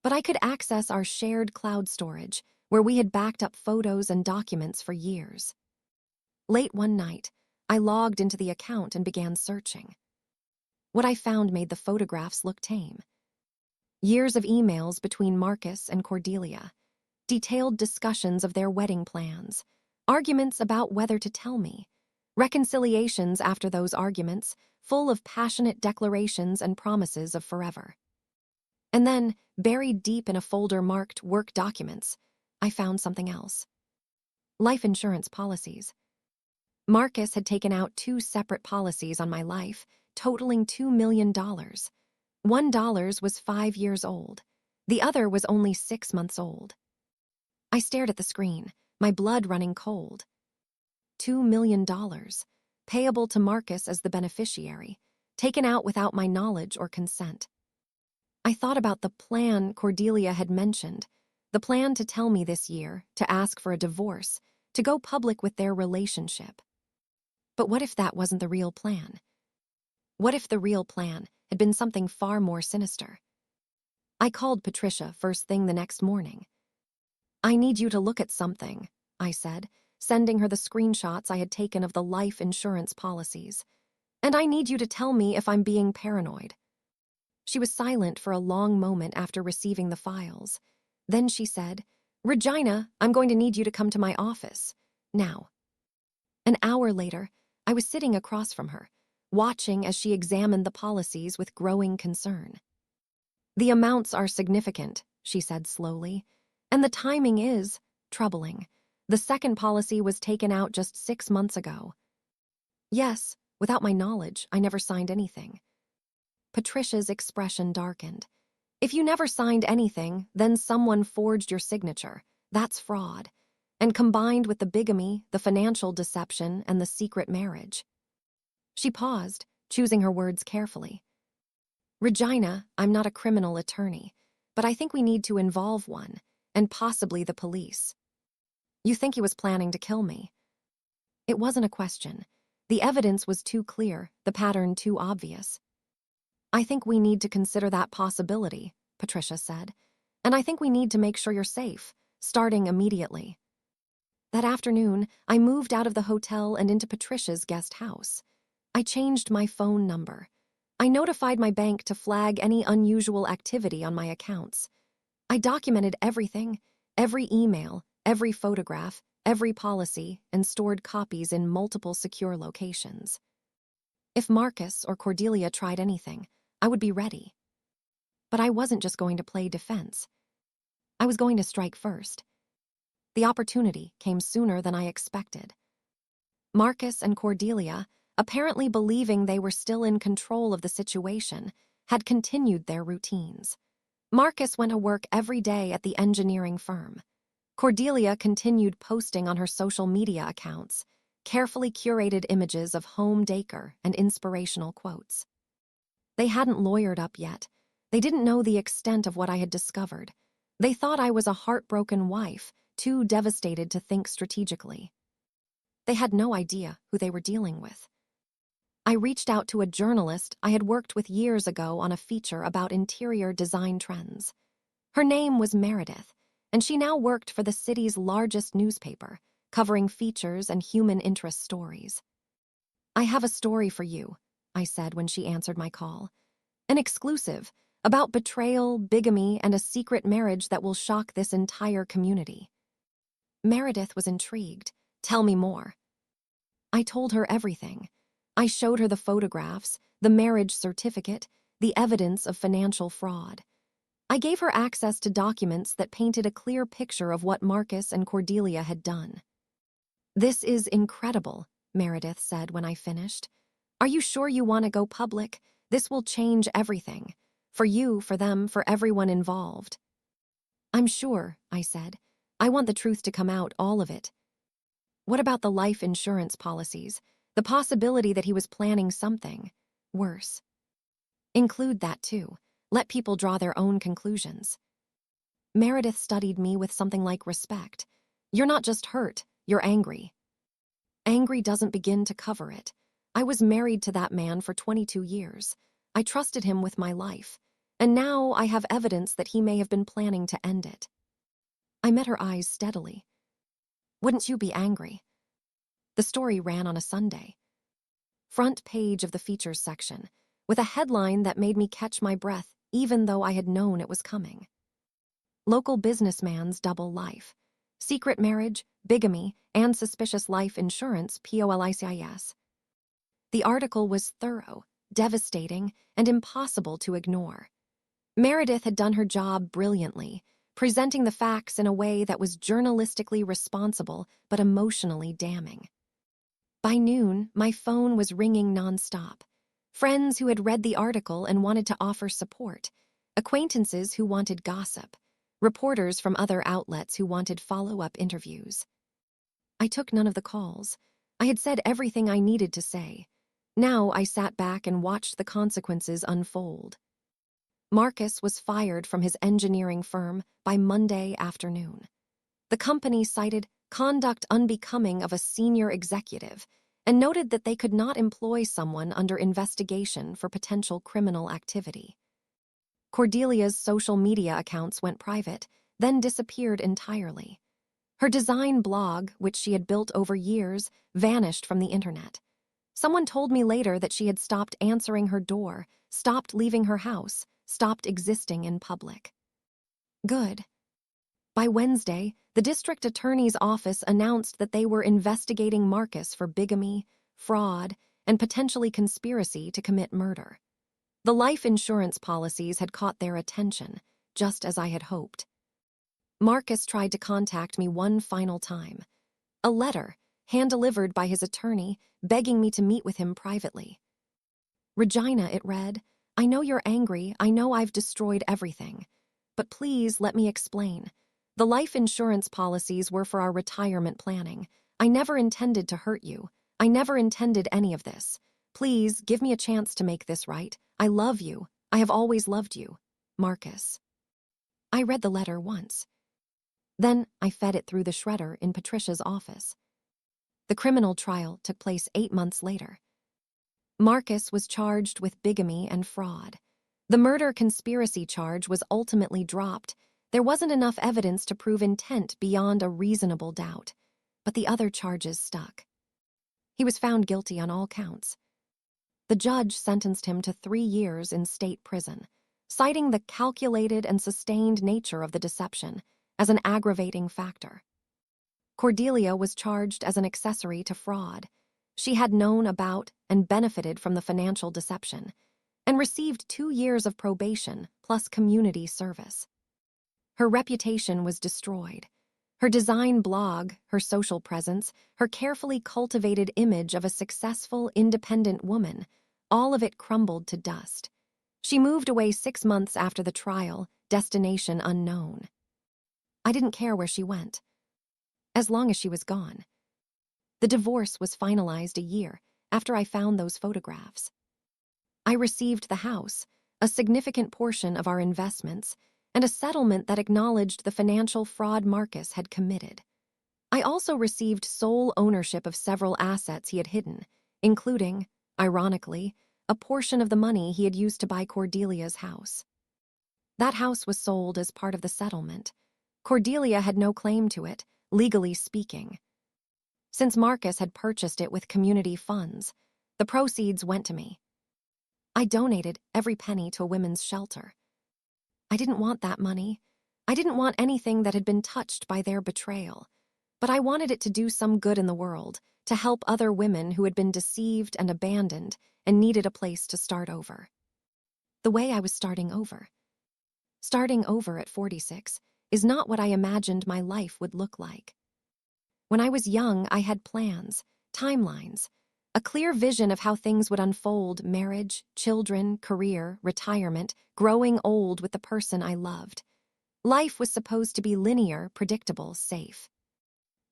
but I could access our shared cloud storage, where we had backed up photos and documents for years. Late one night, I logged into the account and began searching. What I found made the photographs look tame. Years of emails between Marcus and Cordelia, detailed discussions of their wedding plans, arguments about whether to tell me, reconciliations after those arguments, full of passionate declarations and promises of forever. And then, buried deep in a folder marked work documents, I found something else. Life insurance policies. Marcus had taken out 2 separate policies on my life, totaling $2 million. $1 was 5 years old. The other was only 6 months old. I stared at the screen, my blood running cold. $2 million, payable to Marcus as the beneficiary, taken out without my knowledge or consent. I thought about the plan Cordelia had mentioned, the plan to tell me this year, to ask for a divorce, to go public with their relationship. But what if that wasn't the real plan? What if the real plan had been something far more sinister? I called Patricia first thing the next morning. "I need you to look at something," I said, sending her the screenshots I had taken of the life insurance policies. "And I need you to tell me if I'm being paranoid." She was silent for a long moment after receiving the files. Then she said, "Regina, I'm going to need you to come to my office. Now." An hour later, I was sitting across from her, watching as she examined the policies with growing concern. "The amounts are significant," she said slowly, "and the timing is troubling. The second policy was taken out just 6 months ago." "Yes, without my knowledge, I never signed anything." Patricia's expression darkened. "If you never signed anything, then someone forged your signature. That's fraud. And combined with the bigamy, the financial deception, and the secret marriage." She paused, choosing her words carefully. "Regina, I'm not a criminal attorney, but I think we need to involve one, and possibly the police." "You think he was planning to kill me?" It wasn't a question. The evidence was too clear, the pattern too obvious. "I think we need to consider that possibility," Patricia said. "And I think we need to make sure you're safe, starting immediately." That afternoon, I moved out of the hotel and into Patricia's guest house. I changed my phone number. I notified my bank to flag any unusual activity on my accounts. I documented everything, every email, every photograph, every policy, and stored copies in multiple secure locations. If Marcus or Cordelia tried anything, I would be ready. But I wasn't just going to play defense. I was going to strike first. The opportunity came sooner than I expected. Marcus and Cordelia, apparently believing they were still in control of the situation, had continued their routines. Marcus went to work every day at the engineering firm. Cordelia continued posting on her social media accounts, carefully curated images of home decor and inspirational quotes. They hadn't lawyered up yet. They didn't know the extent of what I had discovered. They thought I was a heartbroken wife, too devastated to think strategically. They had no idea who they were dealing with. I reached out to a journalist I had worked with years ago on a feature about interior design trends. Her name was Meredith, and she now worked for the city's largest newspaper, covering features and human interest stories. "I have a story for you," I said when she answered my call. "An exclusive, about betrayal, bigamy, and a secret marriage that will shock this entire community." Meredith was intrigued. "Tell me more." I told her everything. I showed her the photographs, the marriage certificate, the evidence of financial fraud. I gave her access to documents that painted a clear picture of what Marcus and Cordelia had done. "This is incredible," Meredith said when I finished. "Are you sure you want to go public? This will change everything. For you, for them, for everyone involved." "I'm sure," I said. "I want the truth to come out, all of it." "What about the life insurance policies? The possibility that he was planning something worse?" "Include that too. Let people draw their own conclusions." Meredith studied me with something like respect. "You're not just hurt, you're angry." Angry doesn't begin to cover it. I was married to that man for 22 years. I trusted him with my life. and now I have evidence that he may have been planning to end it. I met her eyes steadily. Wouldn't you be angry? The story ran on a Sunday. Front page of the features section, with a headline that made me catch my breath even though I had known it was coming. Local businessman's double life. Secret marriage, bigamy, and suspicious life insurance, POLICIS. The article was thorough, devastating, and impossible to ignore. Meredith had done her job brilliantly, presenting the facts in a way that was journalistically responsible but emotionally damning. By noon, my phone was ringing nonstop. Friends who had read the article and wanted to offer support, acquaintances who wanted gossip, reporters from other outlets who wanted follow-up interviews. I took none of the calls. I had said everything I needed to say. Now I sat back and watched the consequences unfold. Marcus was fired from his engineering firm by Monday afternoon. The company cited conduct unbecoming of a senior executive and noted that they could not employ someone under investigation for potential criminal activity. Cordelia's social media accounts went private, then disappeared entirely. Her design blog, which she had built over years, vanished from the internet. Someone told me later that she had stopped answering her door, stopped leaving her house, stopped existing in public. Good. By Wednesday, the district attorney's office announced that they were investigating Marcus for bigamy, fraud, and potentially conspiracy to commit murder. The life insurance policies had caught their attention, just as I had hoped. Marcus tried to contact me one final time. A letter, hand-delivered by his attorney, begging me to meet with him privately. Regina, it read, I know you're angry, I know I've destroyed everything. But please let me explain. The life insurance policies were for our retirement planning. I never intended to hurt you. I never intended any of this. Please give me a chance to make this right. I love you. I have always loved you. Marcus. I read the letter once. Then I fed it through the shredder in Patricia's office. The criminal trial took place 8 months later. Marcus was charged with bigamy and fraud. The murder conspiracy charge was ultimately dropped. There wasn't enough evidence to prove intent beyond a reasonable doubt, but the other charges stuck. He was found guilty on all counts. The judge sentenced him to 3 years in state prison, citing the calculated and sustained nature of the deception as an aggravating factor. Cordelia was charged as an accessory to fraud. She had known about and benefited from the financial deception, and received 2 years of probation plus community service. Her reputation was destroyed. Her design blog, her social presence, her carefully cultivated image of a successful, independent woman, all of it crumbled to dust. She moved away 6 months after the trial, destination unknown. I didn't care where she went, as long as she was gone. The divorce was finalized a year after I found those photographs. I received the house, a significant portion of our investments, and a settlement that acknowledged the financial fraud Marcus had committed. I also received sole ownership of several assets he had hidden, including, ironically, a portion of the money he had used to buy Cordelia's house. That house was sold as part of the settlement. Cordelia had no claim to it, legally speaking. Since Marcus had purchased it with community funds, the proceeds went to me. I donated every penny to a women's shelter. I didn't want that money. I didn't want anything that had been touched by their betrayal. But I wanted it to do some good in the world, to help other women who had been deceived and abandoned and needed a place to start over. The way I was starting over. Starting over at 46 is not what I imagined my life would look like. When I was young, I had plans, timelines, a clear vision of how things would unfold: marriage, children, career, retirement, growing old with the person I loved. Life was supposed to be linear, predictable, safe.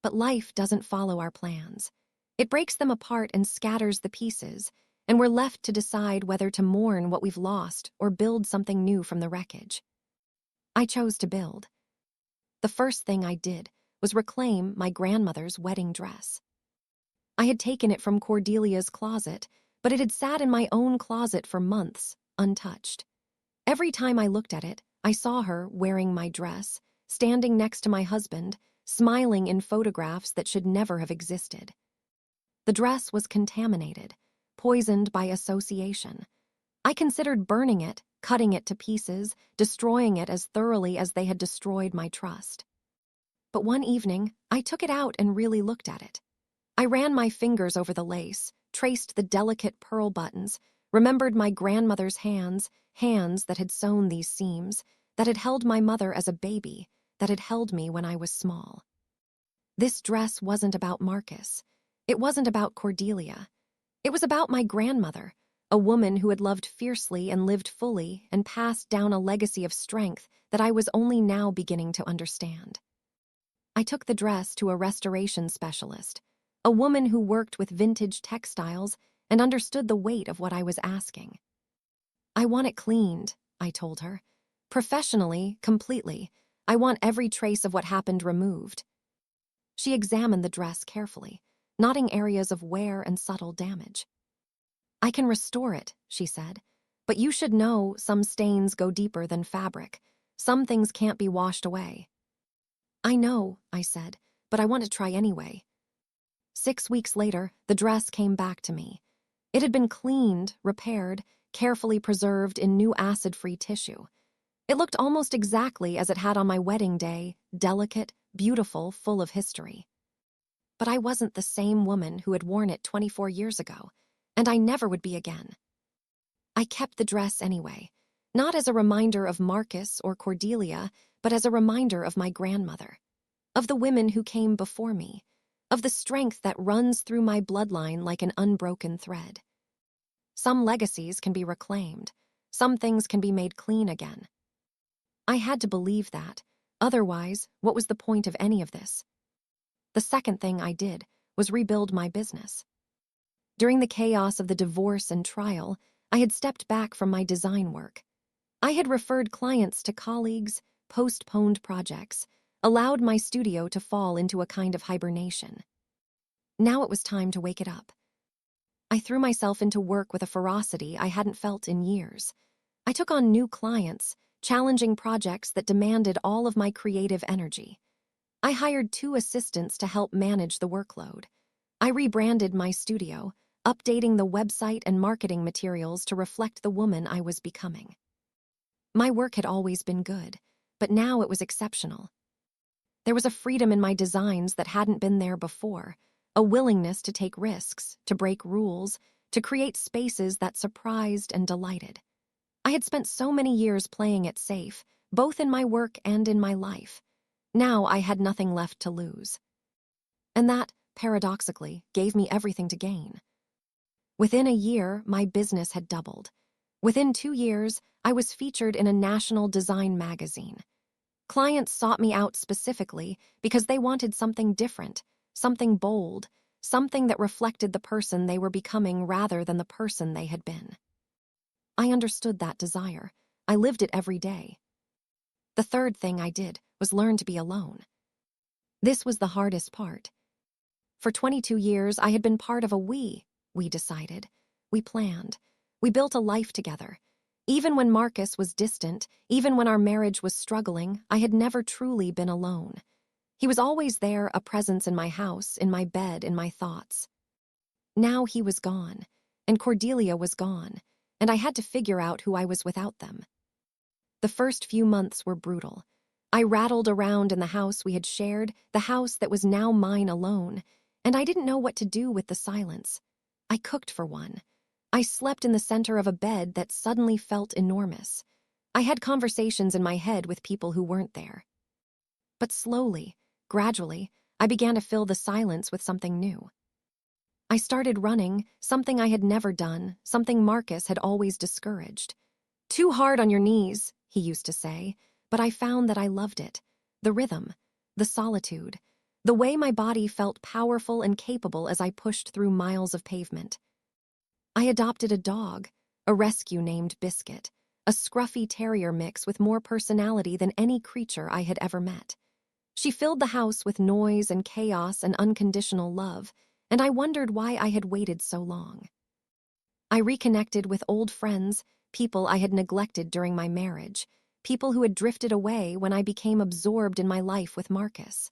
But life doesn't follow our plans. It breaks them apart and scatters the pieces, and we're left to decide whether to mourn what we've lost or build something new from the wreckage. I chose to build. The first thing I did was reclaim my grandmother's wedding dress. I had taken it from Cordelia's closet, but it had sat in my own closet for months, untouched. Every time I looked at it, I saw her wearing my dress, standing next to my husband, smiling in photographs that should never have existed. The dress was contaminated, poisoned by association. I considered burning it, cutting it to pieces, destroying it as thoroughly as they had destroyed my trust. But one evening, I took it out and really looked at it. I ran my fingers over the lace, traced the delicate pearl buttons, remembered my grandmother's hands, hands that had sewn these seams, that had held my mother as a baby, that had held me when I was small. This dress wasn't about Marcus. It wasn't about Cordelia. It was about my grandmother, a woman who had loved fiercely and lived fully and passed down a legacy of strength that I was only now beginning to understand. I took the dress to a restoration specialist, a woman who worked with vintage textiles and understood the weight of what I was asking. I want it cleaned, I told her. Professionally, completely. I want every trace of what happened removed. She examined the dress carefully, noting areas of wear and subtle damage. I can restore it, she said, but you should know some stains go deeper than fabric. Some things can't be washed away. I know, I said, but I want to try anyway. 6 weeks later, the dress came back to me. It had been cleaned, repaired, carefully preserved in new acid-free tissue. It looked almost exactly as it had on my wedding day, delicate, beautiful, full of history. But I wasn't the same woman who had worn it 24 years ago, and I never would be again. I kept the dress anyway, not as a reminder of Marcus or Cordelia, but as a reminder of my grandmother, of the women who came before me, of the strength that runs through my bloodline like an unbroken thread. Some legacies can be reclaimed. Some things can be made clean again. I had to believe that. Otherwise, what was the point of any of this? The second thing I did was rebuild my business. During the chaos of the divorce and trial, I had stepped back from my design work. I had referred clients to colleagues, postponed projects, allowed my studio to fall into a kind of hibernation. Now it was time to wake it up. I threw myself into work with a ferocity I hadn't felt in years. I took on new clients, challenging projects that demanded all of my creative energy. I hired 2 assistants to help manage the workload. I rebranded my studio, updating the website and marketing materials to reflect the woman I was becoming. My work had always been good, but now it was exceptional. There was a freedom in my designs that hadn't been there before, a willingness to take risks, to break rules, to create spaces that surprised and delighted. I had spent so many years playing it safe, both in my work and in my life. Now I had nothing left to lose. And that, paradoxically, gave me everything to gain. Within a year, my business had doubled. Within 2 years, I was featured in a national design magazine. Clients sought me out specifically because they wanted something different, something bold, something that reflected the person they were becoming rather than the person they had been. I understood that desire. I lived it every day. The third thing I did was learn to be alone. This was the hardest part. For 22 years, I had been part of a we decided. We planned. We built a life together. Even when Marcus was distant, even when our marriage was struggling, I had never truly been alone. He was always there, a presence in my house, in my bed, in my thoughts. Now he was gone, and Cordelia was gone, and I had to figure out who I was without them. The first few months were brutal. I rattled around in the house we had shared, the house that was now mine alone, and I didn't know what to do with the silence. I cooked for one. I slept in the center of a bed that suddenly felt enormous. I had conversations in my head with people who weren't there. But slowly, gradually, I began to fill the silence with something new. I started running, something I had never done, something Marcus had always discouraged. "Too hard on your knees," he used to say, but I found that I loved it. The rhythm, the solitude, the way my body felt powerful and capable as I pushed through miles of pavement. I adopted a dog, a rescue named Biscuit, a scruffy terrier mix with more personality than any creature I had ever met. She filled the house with noise and chaos and unconditional love, and I wondered why I had waited so long. I reconnected with old friends, people I had neglected during my marriage, people who had drifted away when I became absorbed in my life with Marcus.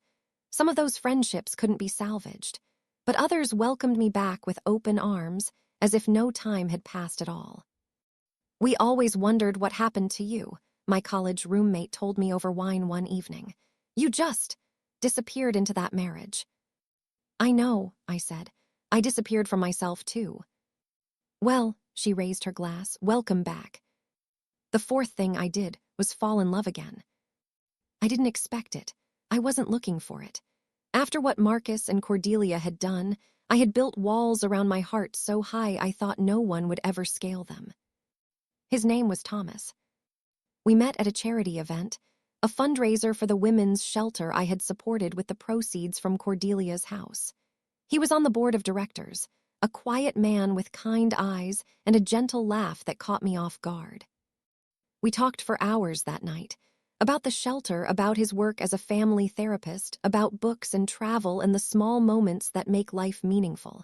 Some of those friendships couldn't be salvaged, but others welcomed me back with open arms, as if no time had passed at all. "We always wondered what happened to you," my college roommate told me over wine one evening. "You just disappeared into that marriage." "I know," I said. "I disappeared from myself too." "Well," she raised her glass, "welcome back." The fourth thing I did was fall in love again. I didn't expect it. I wasn't looking for it. After what Marcus and Cordelia had done, I had built walls around my heart so high I thought no one would ever scale them. His name was Thomas. We met at a charity event, a fundraiser for the women's shelter I had supported with the proceeds from Cordelia's house. He was on the board of directors, a quiet man with kind eyes and a gentle laugh that caught me off guard. We talked for hours that night, about the shelter, about his work as a family therapist, about books and travel and the small moments that make life meaningful.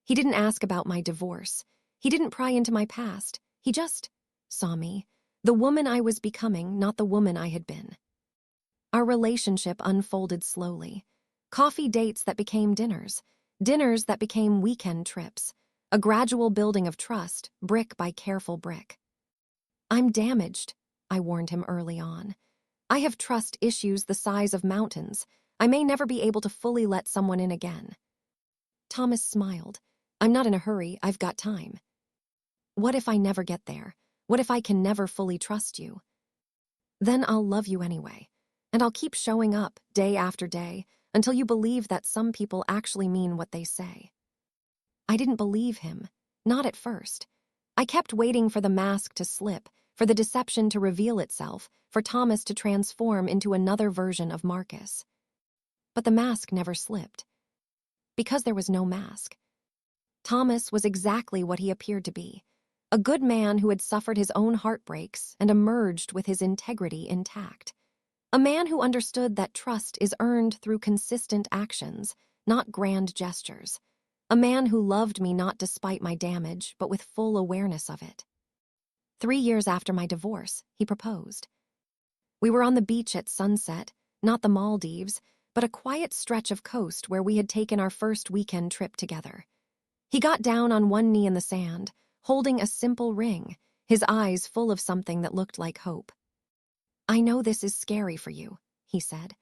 He didn't ask about my divorce. He didn't pry into my past. He just saw me, the woman I was becoming, not the woman I had been. Our relationship unfolded slowly. Coffee dates that became dinners, dinners that became weekend trips, a gradual building of trust, brick by careful brick. "I'm damaged," I warned him early on. "I have trust issues the size of mountains. I may never be able to fully let someone in again." Thomas smiled. "I'm not in a hurry, I've got time." "What if I never get there? What if I can never fully trust you?" "Then I'll love you anyway. And I'll keep showing up, day after day, until you believe that some people actually mean what they say." I didn't believe him. Not at first. I kept waiting for the mask to slip, for the deception to reveal itself, for Thomas to transform into another version of Marcus. But the mask never slipped. Because there was no mask. Thomas was exactly what he appeared to be. A good man who had suffered his own heartbreaks and emerged with his integrity intact. A man who understood that trust is earned through consistent actions, not grand gestures. A man who loved me not despite my damage, but with full awareness of it. 3 years after my divorce, he proposed. We were on the beach at sunset, not the Maldives, but a quiet stretch of coast where we had taken our first weekend trip together. He got down on one knee in the sand, holding a simple ring, his eyes full of something that looked like hope. "I know this is scary for you," he said.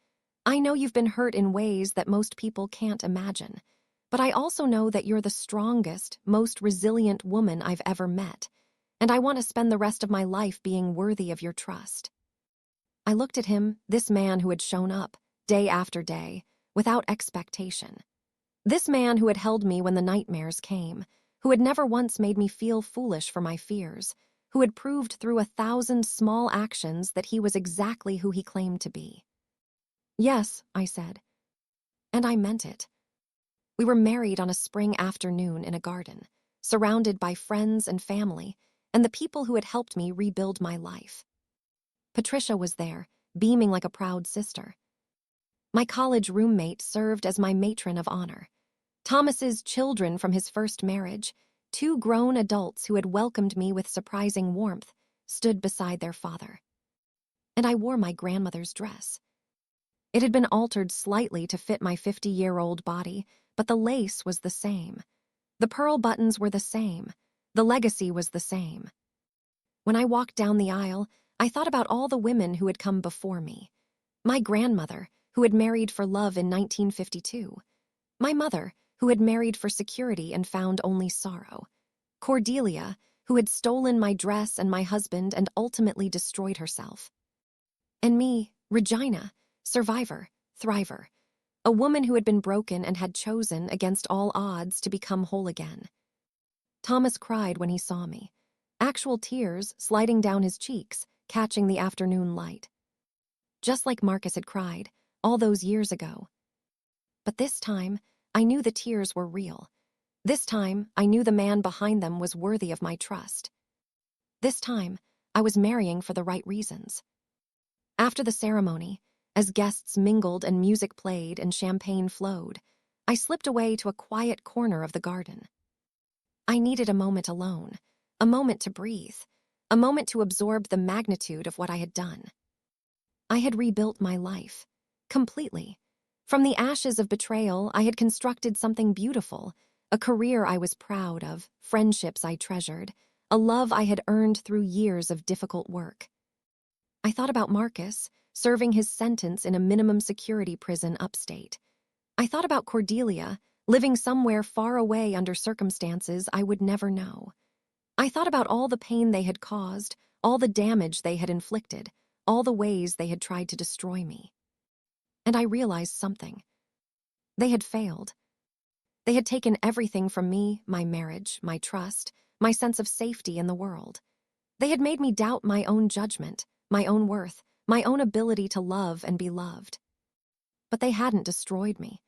"I know you've been hurt in ways that most people can't imagine. But I also know that you're the strongest, most resilient woman I've ever met, and I want to spend the rest of my life being worthy of your trust." I looked at him, this man who had shown up, day after day, without expectation. This man who had held me when the nightmares came, who had never once made me feel foolish for my fears, who had proved through 1,000 small actions that he was exactly who he claimed to be. "Yes," I said. And I meant it. We were married on a spring afternoon in a garden, surrounded by friends and family, and the people who had helped me rebuild my life. Patricia was there, beaming like a proud sister. My college roommate served as my matron of honor. Thomas's children from his first marriage, 2 grown adults who had welcomed me with surprising warmth, stood beside their father. And I wore my grandmother's dress. It had been altered slightly to fit my 50-year-old body, but the lace was the same. The pearl buttons were the same. The legacy was the same. When I walked down the aisle, I thought about all the women who had come before me. My grandmother, who had married for love in 1952. My mother, who had married for security and found only sorrow. Cordelia, who had stolen my dress and my husband and ultimately destroyed herself. And me, Regina, survivor, thriver. A woman who had been broken and had chosen, against all odds, to become whole again. Thomas cried when he saw me, actual tears sliding down his cheeks, catching the afternoon light. Just like Marcus had cried, all those years ago. But this time, I knew the tears were real. This time, I knew the man behind them was worthy of my trust. This time, I was marrying for the right reasons. After the ceremony, as guests mingled and music played and champagne flowed, I slipped away to a quiet corner of the garden. I needed a moment alone, a moment to breathe, a moment to absorb the magnitude of what I had done. I had rebuilt my life. Completely. From the ashes of betrayal, I had constructed something beautiful, a career I was proud of, friendships I treasured, a love I had earned through years of difficult work. I thought about Marcus, serving his sentence in a minimum security prison upstate. I thought about Cordelia, living somewhere far away under circumstances I would never know. I thought about all the pain they had caused, all the damage they had inflicted, all the ways they had tried to destroy me. And I realized something. They had failed. They had taken everything from me, my marriage, my trust, my sense of safety in the world. They had made me doubt my own judgment, my own worth, my own ability to love and be loved. But they hadn't destroyed me.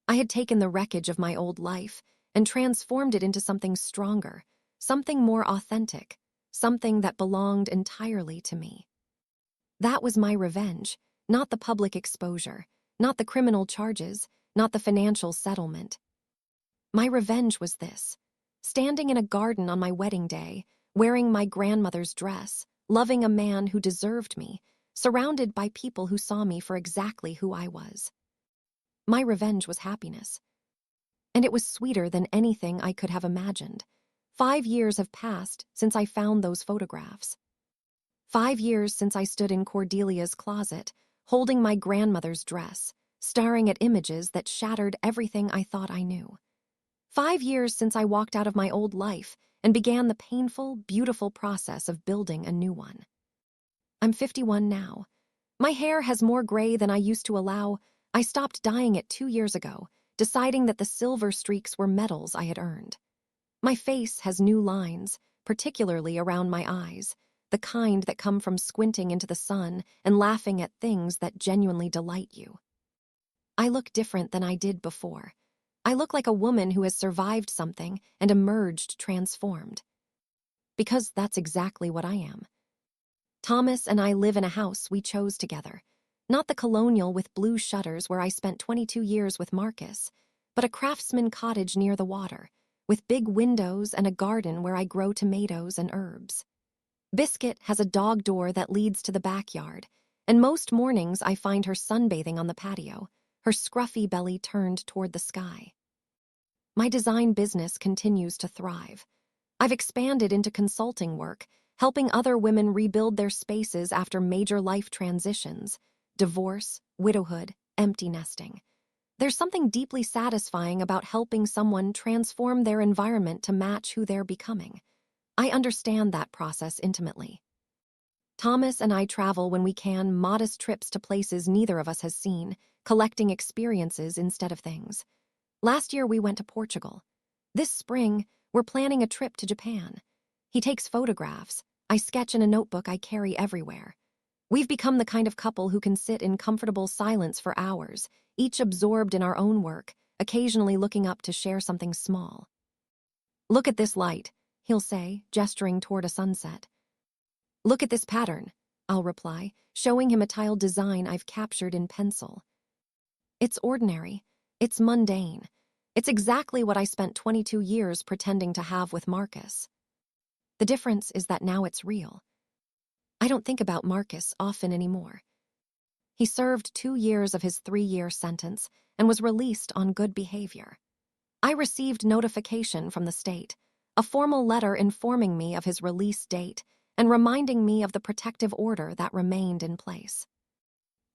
I had taken the wreckage of my old life and transformed it into something stronger, something more authentic, something that belonged entirely to me. That was my revenge, not the public exposure, not the criminal charges, not the financial settlement. My revenge was this: standing in a garden on my wedding day, wearing my grandmother's dress, loving a man who deserved me, surrounded by people who saw me for exactly who I was. My revenge was happiness. And it was sweeter than anything I could have imagined. 5 years have passed since I found those photographs. 5 years since I stood in Cordelia's closet, holding my grandmother's dress, staring at images that shattered everything I thought I knew. 5 years since I walked out of my old life and began the painful, beautiful process of building a new one. I'm 51 now. My hair has more gray than I used to allow. I stopped dyeing it 2 years ago, deciding that the silver streaks were medals I had earned. My face has new lines, particularly around my eyes, the kind that come from squinting into the sun and laughing at things that genuinely delight you. I look different than I did before. I look like a woman who has survived something and emerged transformed. Because that's exactly what I am. Thomas and I live in a house we chose together. Not the colonial with blue shutters where I spent 22 years with Marcus, but a craftsman cottage near the water, with big windows and a garden where I grow tomatoes and herbs. Biscuit has a dog door that leads to the backyard, and most mornings I find her sunbathing on the patio, her scruffy belly turned toward the sky. My design business continues to thrive. I've expanded into consulting work, helping other women rebuild their spaces after major life transitions, divorce, widowhood, empty nesting. There's something deeply satisfying about helping someone transform their environment to match who they're becoming. I understand that process intimately. Thomas and I travel when we can, modest trips to places neither of us has seen, collecting experiences instead of things. Last year we went to Portugal. This spring, we're planning a trip to Japan. He takes photographs. I sketch in a notebook I carry everywhere. We've become the kind of couple who can sit in comfortable silence for hours, each absorbed in our own work, occasionally looking up to share something small. "Look at this light," he'll say, gesturing toward a sunset. "Look at this pattern," I'll reply, showing him a tiled design I've captured in pencil. It's ordinary. It's mundane. It's exactly what I spent 22 years pretending to have with Marcus. The difference is that now it's real. I don't think about Marcus often anymore. He served 2 years of his 3-year sentence and was released on good behavior. I received notification from the state, a formal letter informing me of his release date and reminding me of the protective order that remained in place.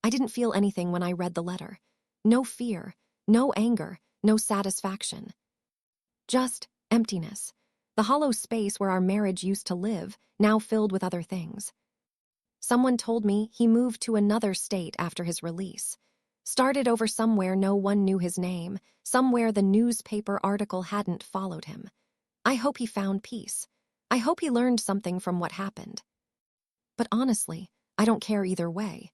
I didn't feel anything when I read the letter. No fear, no anger, no satisfaction. Just emptiness, the hollow space where our marriage used to live, now filled with other things. Someone told me he moved to another state after his release. Started over somewhere no one knew his name, somewhere the newspaper article hadn't followed him. I hope he found peace. I hope he learned something from what happened. But honestly, I don't care either way.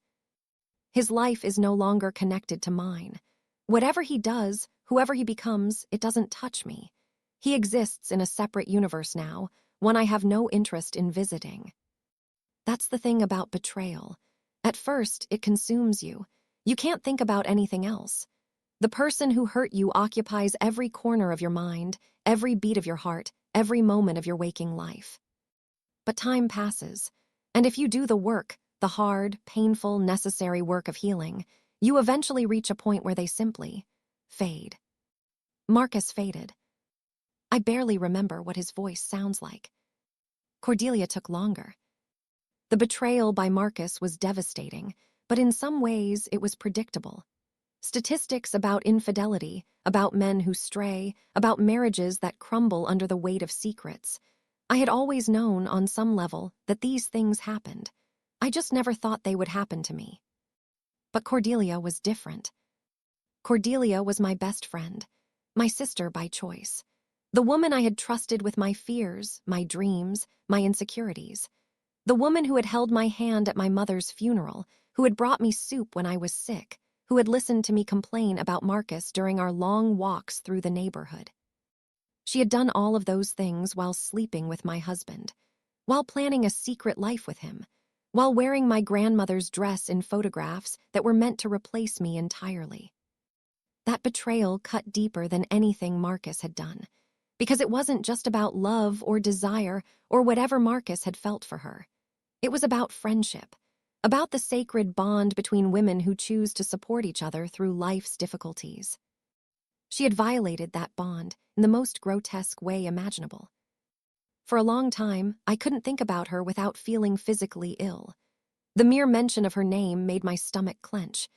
His life is no longer connected to mine. Whatever he does, whoever he becomes, it doesn't touch me. He exists in a separate universe now, one I have no interest in visiting. That's the thing about betrayal. At first, it consumes you. You can't think about anything else. The person who hurt you occupies every corner of your mind, every beat of your heart, every moment of your waking life. But time passes, and if you do the work, the hard, painful, necessary work of healing, you eventually reach a point where they simply fade. Marcus faded. I barely remember what his voice sounds like. Cordelia took longer. The betrayal by Marcus was devastating, but in some ways it was predictable. Statistics about infidelity, about men who stray, about marriages that crumble under the weight of secrets. I had always known, on some level, that these things happened. I just never thought they would happen to me. But Cordelia was different. Cordelia was my best friend, my sister by choice. The woman I had trusted with my fears, my dreams, my insecurities. The woman who had held my hand at my mother's funeral, who had brought me soup when I was sick, who had listened to me complain about Marcus during our long walks through the neighborhood. She had done all of those things while sleeping with my husband, while planning a secret life with him, while wearing my grandmother's dress in photographs that were meant to replace me entirely. That betrayal cut deeper than anything Marcus had done, because it wasn't just about love or desire or whatever Marcus had felt for her. It was about friendship, about the sacred bond between women who choose to support each other through life's difficulties. She had violated that bond in the most grotesque way imaginable. For a long time, I couldn't think about her without feeling physically ill. The mere mention of her name made my stomach clench.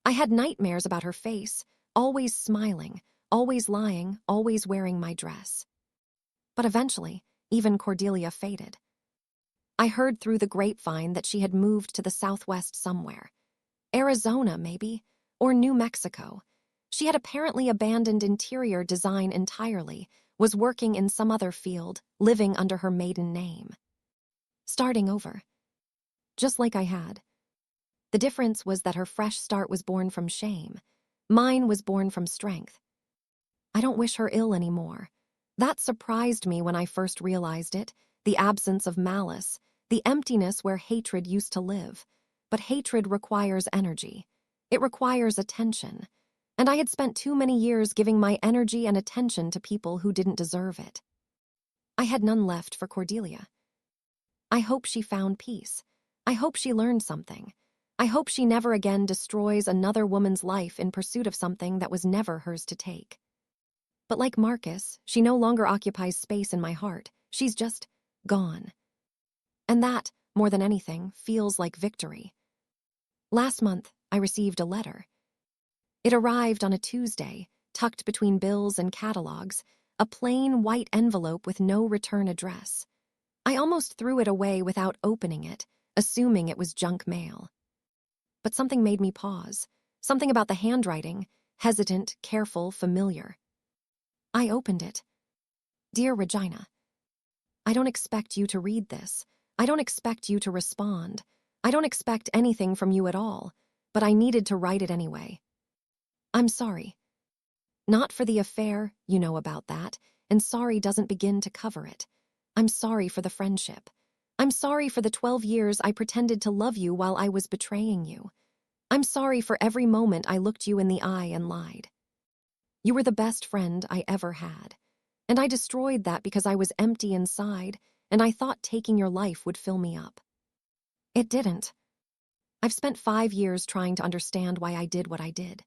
I had nightmares about her face, always smiling, always lying, always wearing my dress. But eventually, even Cordelia faded. I heard through the grapevine that she had moved to the Southwest somewhere. Arizona, maybe, or New Mexico. She had apparently abandoned interior design entirely, was working in some other field, living under her maiden name. Starting over. Just like I had. The difference was that her fresh start was born from shame. Mine was born from strength. I don't wish her ill anymore. That surprised me when I first realized it, the absence of malice, the emptiness where hatred used to live. But hatred requires energy. It requires attention. And I had spent too many years giving my energy and attention to people who didn't deserve it. I had none left for Cordelia. I hope she found peace. I hope she learned something. I hope she never again destroys another woman's life in pursuit of something that was never hers to take. But like Marcus, she no longer occupies space in my heart. She's just gone. And that, more than anything, feels like victory. Last month, I received a letter. It arrived on a Tuesday, tucked between bills and catalogs, a plain white envelope with no return address. I almost threw it away without opening it, assuming it was junk mail. But something made me pause. Something about the handwriting, hesitant, careful, familiar. I opened it. Dear Regina, I don't expect you to read this. I don't expect you to respond. I don't expect anything from you at all, but I needed to write it anyway. I'm sorry. Not for the affair, you know about that, and sorry doesn't begin to cover it. I'm sorry for the friendship. I'm sorry for the 12 years I pretended to love you while I was betraying you. I'm sorry for every moment I looked you in the eye and lied. You were the best friend I ever had, and I destroyed that because I was empty inside, and I thought taking your life would fill me up. It didn't. I've spent 5 years trying to understand why I did what I did.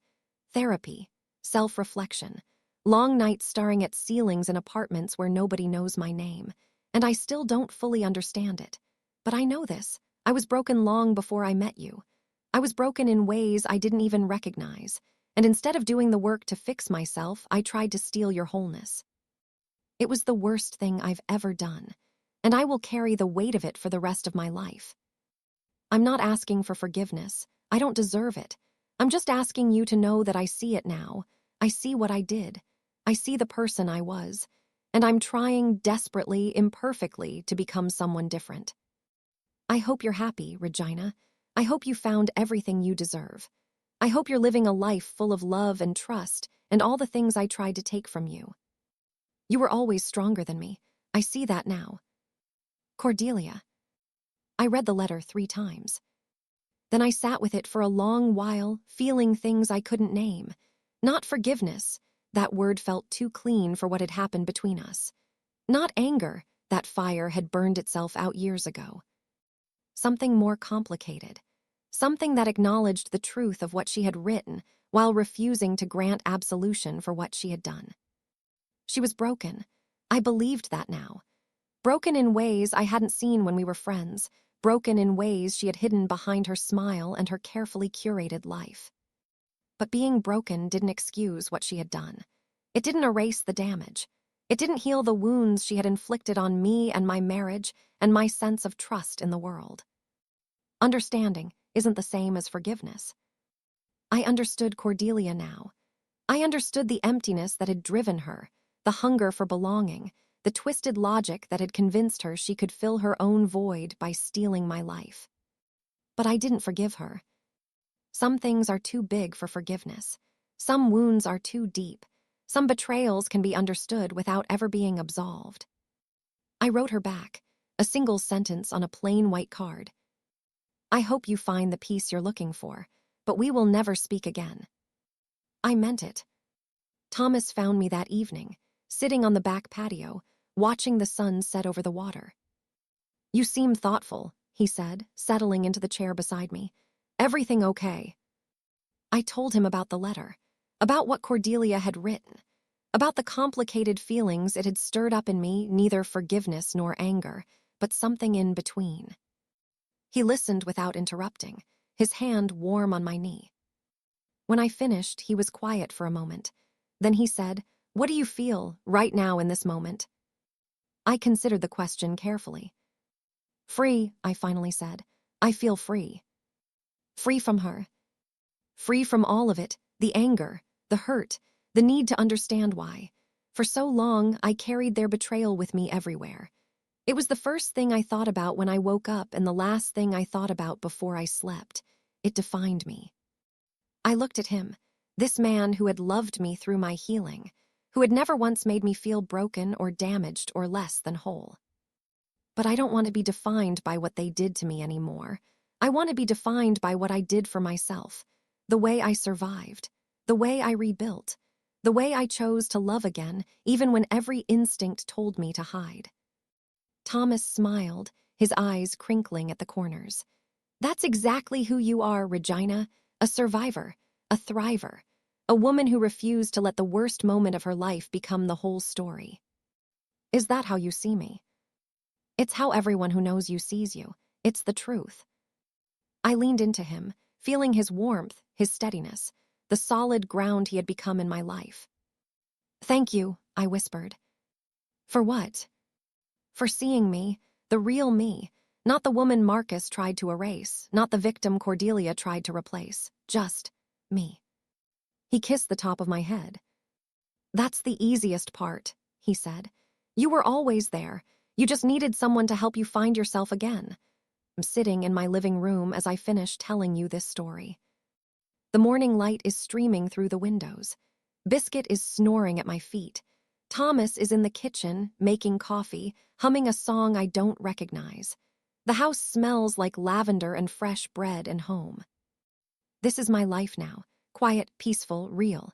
Therapy, self-reflection, long nights staring at ceilings in apartments where nobody knows my name, and I still don't fully understand it. But I know this. I was broken long before I met you. I was broken in ways I didn't even recognize, and instead of doing the work to fix myself, I tried to steal your wholeness. It was the worst thing I've ever done, and I will carry the weight of it for the rest of my life. I'm not asking for forgiveness. I don't deserve it. I'm just asking you to know that I see it now. I see what I did. I see the person I was, and I'm trying desperately, imperfectly, to become someone different. I hope you're happy, Regina. I hope you found everything you deserve. I hope you're living a life full of love and trust and all the things I tried to take from you. You were always stronger than me. I see that now. Cordelia. I read the letter 3 times. Then I sat with it for a long while, feeling things I couldn't name. Not forgiveness. That word felt too clean for what had happened between us. Not anger. that fire had burned itself out years ago. Something more complicated. Something that acknowledged the truth of what she had written while refusing to grant absolution for what she had done. She was broken. I believed that now. Broken in ways I hadn't seen when we were friends, broken in ways she had hidden behind her smile and her carefully curated life. But being broken didn't excuse what she had done. It didn't erase the damage. It didn't heal the wounds she had inflicted on me and my marriage and my sense of trust in the world. Understanding isn't the same as forgiveness. I understood Cordelia now. I understood the emptiness that had driven her, the hunger for belonging, the twisted logic that had convinced her she could fill her own void by stealing my life. But I didn't forgive her. Some things are too big for forgiveness. Some wounds are too deep. Some betrayals can be understood without ever being absolved. I wrote her back, a single sentence on a plain white card. I hope you find the peace you're looking for, but we will never speak again. I meant it. Thomas found me that evening, sitting on the back patio, watching the sun set over the water. You seem thoughtful, he said, settling into the chair beside me. Everything okay? I told him about the letter, about what Cordelia had written, about the complicated feelings it had stirred up in me, neither forgiveness nor anger, but something in between. He listened without interrupting, his hand warm on my knee. When I finished, he was quiet for a moment. Then he said, "What do you feel, right now in this moment?" I considered the question carefully. "Free," I finally said. "I feel free. Free from her. Free from all of it, the anger, the hurt, the need to understand why. For so long, I carried their betrayal with me everywhere. It was the first thing I thought about when I woke up and the last thing I thought about before I slept. It defined me." I looked at him, this man who had loved me through my healing, who had never once made me feel broken or damaged or less than whole. But I don't want to be defined by what they did to me anymore. I want to be defined by what I did for myself, the way I survived, the way I rebuilt, the way I chose to love again, even when every instinct told me to hide. Thomas smiled, his eyes crinkling at the corners. "That's exactly who you are, Regina, a survivor, a thriver, a woman who refused to let the worst moment of her life become the whole story." Is that how you see me? It's how everyone who knows you sees you. It's the truth. I leaned into him, feeling his warmth, his steadiness, the solid ground he had become in my life. "Thank you," I whispered. "For what?" "For seeing me, the real me, not the woman Marcus tried to erase, not the victim Cordelia tried to replace, just me." He kissed the top of my head. "That's the easiest part," he said. "You were always there. You just needed someone to help you find yourself again." I'm sitting in my living room as I finish telling you this story. The morning light is streaming through the windows. Biscuit is snoring at my feet. Thomas is in the kitchen, making coffee, humming a song I don't recognize. The house smells like lavender and fresh bread and home. This is my life now, quiet, peaceful, real.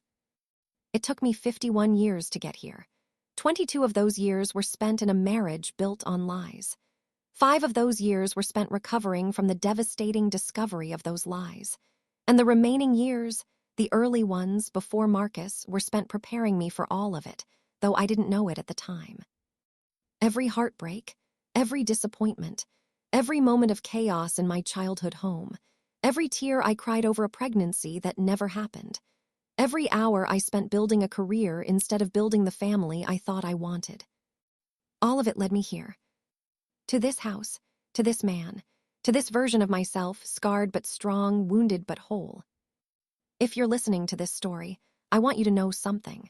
It took me 51 years to get here. 22 of those years were spent in a marriage built on lies. 5 of those years were spent recovering from the devastating discovery of those lies. And the remaining years, the early ones before Marcus, were spent preparing me for all of it, though I didn't know it at the time. Every heartbreak, every disappointment, every moment of chaos in my childhood home, every tear I cried over a pregnancy that never happened, every hour I spent building a career instead of building the family I thought I wanted. All of it led me here. To this house, to this man, to this version of myself, scarred but strong, wounded but whole. If you're listening to this story, I want you to know something.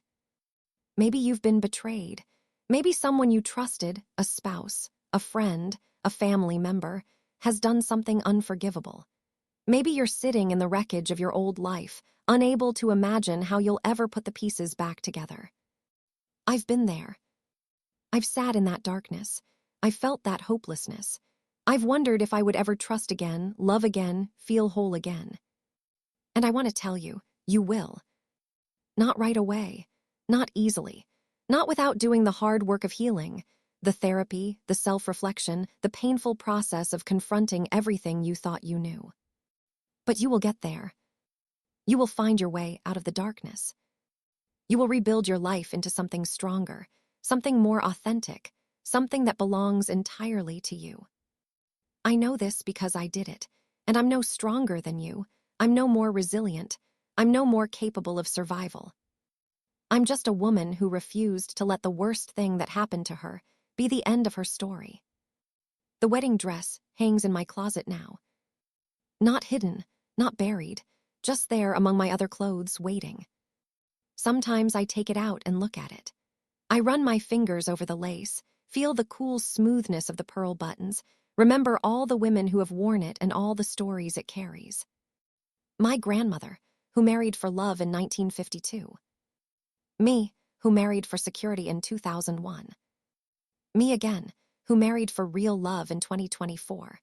Maybe you've been betrayed. Maybe someone you trusted, a spouse, a friend, a family member, has done something unforgivable. Maybe you're sitting in the wreckage of your old life, unable to imagine how you'll ever put the pieces back together. I've been there. I've sat in that darkness. I've felt that hopelessness. I've wondered if I would ever trust again, love again, feel whole again. And I want to tell you, you will. Not right away. Not easily. Not without doing the hard work of healing. The therapy, the self-reflection, the painful process of confronting everything you thought you knew. But you will get there. You will find your way out of the darkness. You will rebuild your life into something stronger, something more authentic, something that belongs entirely to you. I know this because I did it, and I'm no stronger than you. I'm no more resilient. I'm no more capable of survival. I'm just a woman who refused to let the worst thing that happened to her be the end of her story. The wedding dress hangs in my closet now. Not hidden, not buried, just there among my other clothes waiting. Sometimes I take it out and look at it. I run my fingers over the lace, feel the cool smoothness of the pearl buttons, remember all the women who have worn it and all the stories it carries. My grandmother, who married for love in 1952. Me, who married for security in 2001. Me again, who married for real love in 2024.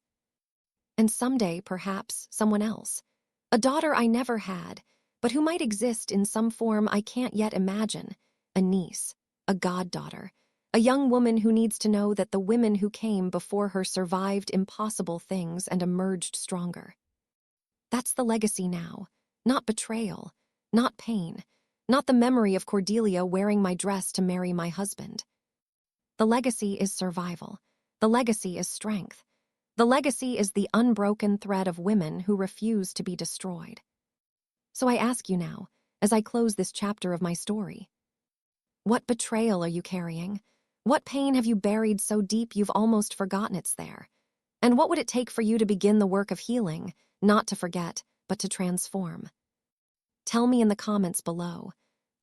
And someday, perhaps, someone else. A daughter I never had, but who might exist in some form I can't yet imagine. A niece, a goddaughter, a young woman who needs to know that the women who came before her survived impossible things and emerged stronger. That's the legacy now, not betrayal, not pain, not the memory of Cordelia wearing my dress to marry my husband. The legacy is survival. The legacy is strength. The legacy is the unbroken thread of women who refuse to be destroyed. So I ask you now, as I close this chapter of my story, what betrayal are you carrying? What pain have you buried so deep you've almost forgotten it's there? And what would it take for you to begin the work of healing, not to forget, but to transform? Tell me in the comments below.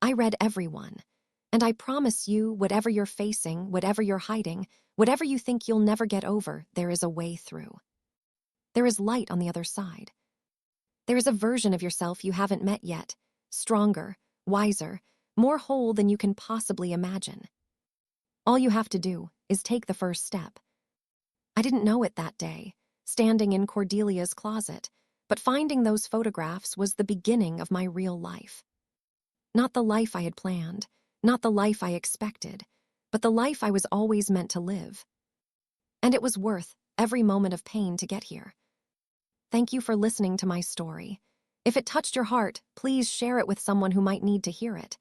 I read everyone. And I promise you, whatever you're facing, whatever you're hiding, whatever you think you'll never get over, there is a way through. There is light on the other side. There is a version of yourself you haven't met yet, stronger, wiser, more whole than you can possibly imagine. All you have to do is take the first step. I didn't know it that day, standing in Cordelia's closet, but finding those photographs was the beginning of my real life. Not the life I had planned, not the life I expected, but the life I was always meant to live. And it was worth every moment of pain to get here. Thank you for listening to my story. If it touched your heart, please share it with someone who might need to hear it.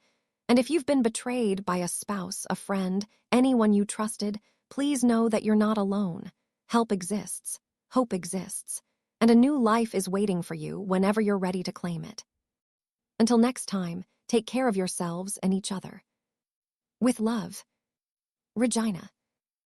And if you've been betrayed by a spouse, a friend, anyone you trusted, please know that you're not alone. Help exists, hope exists, and a new life is waiting for you whenever you're ready to claim it. Until next time, take care of yourselves and each other. With love, Regina.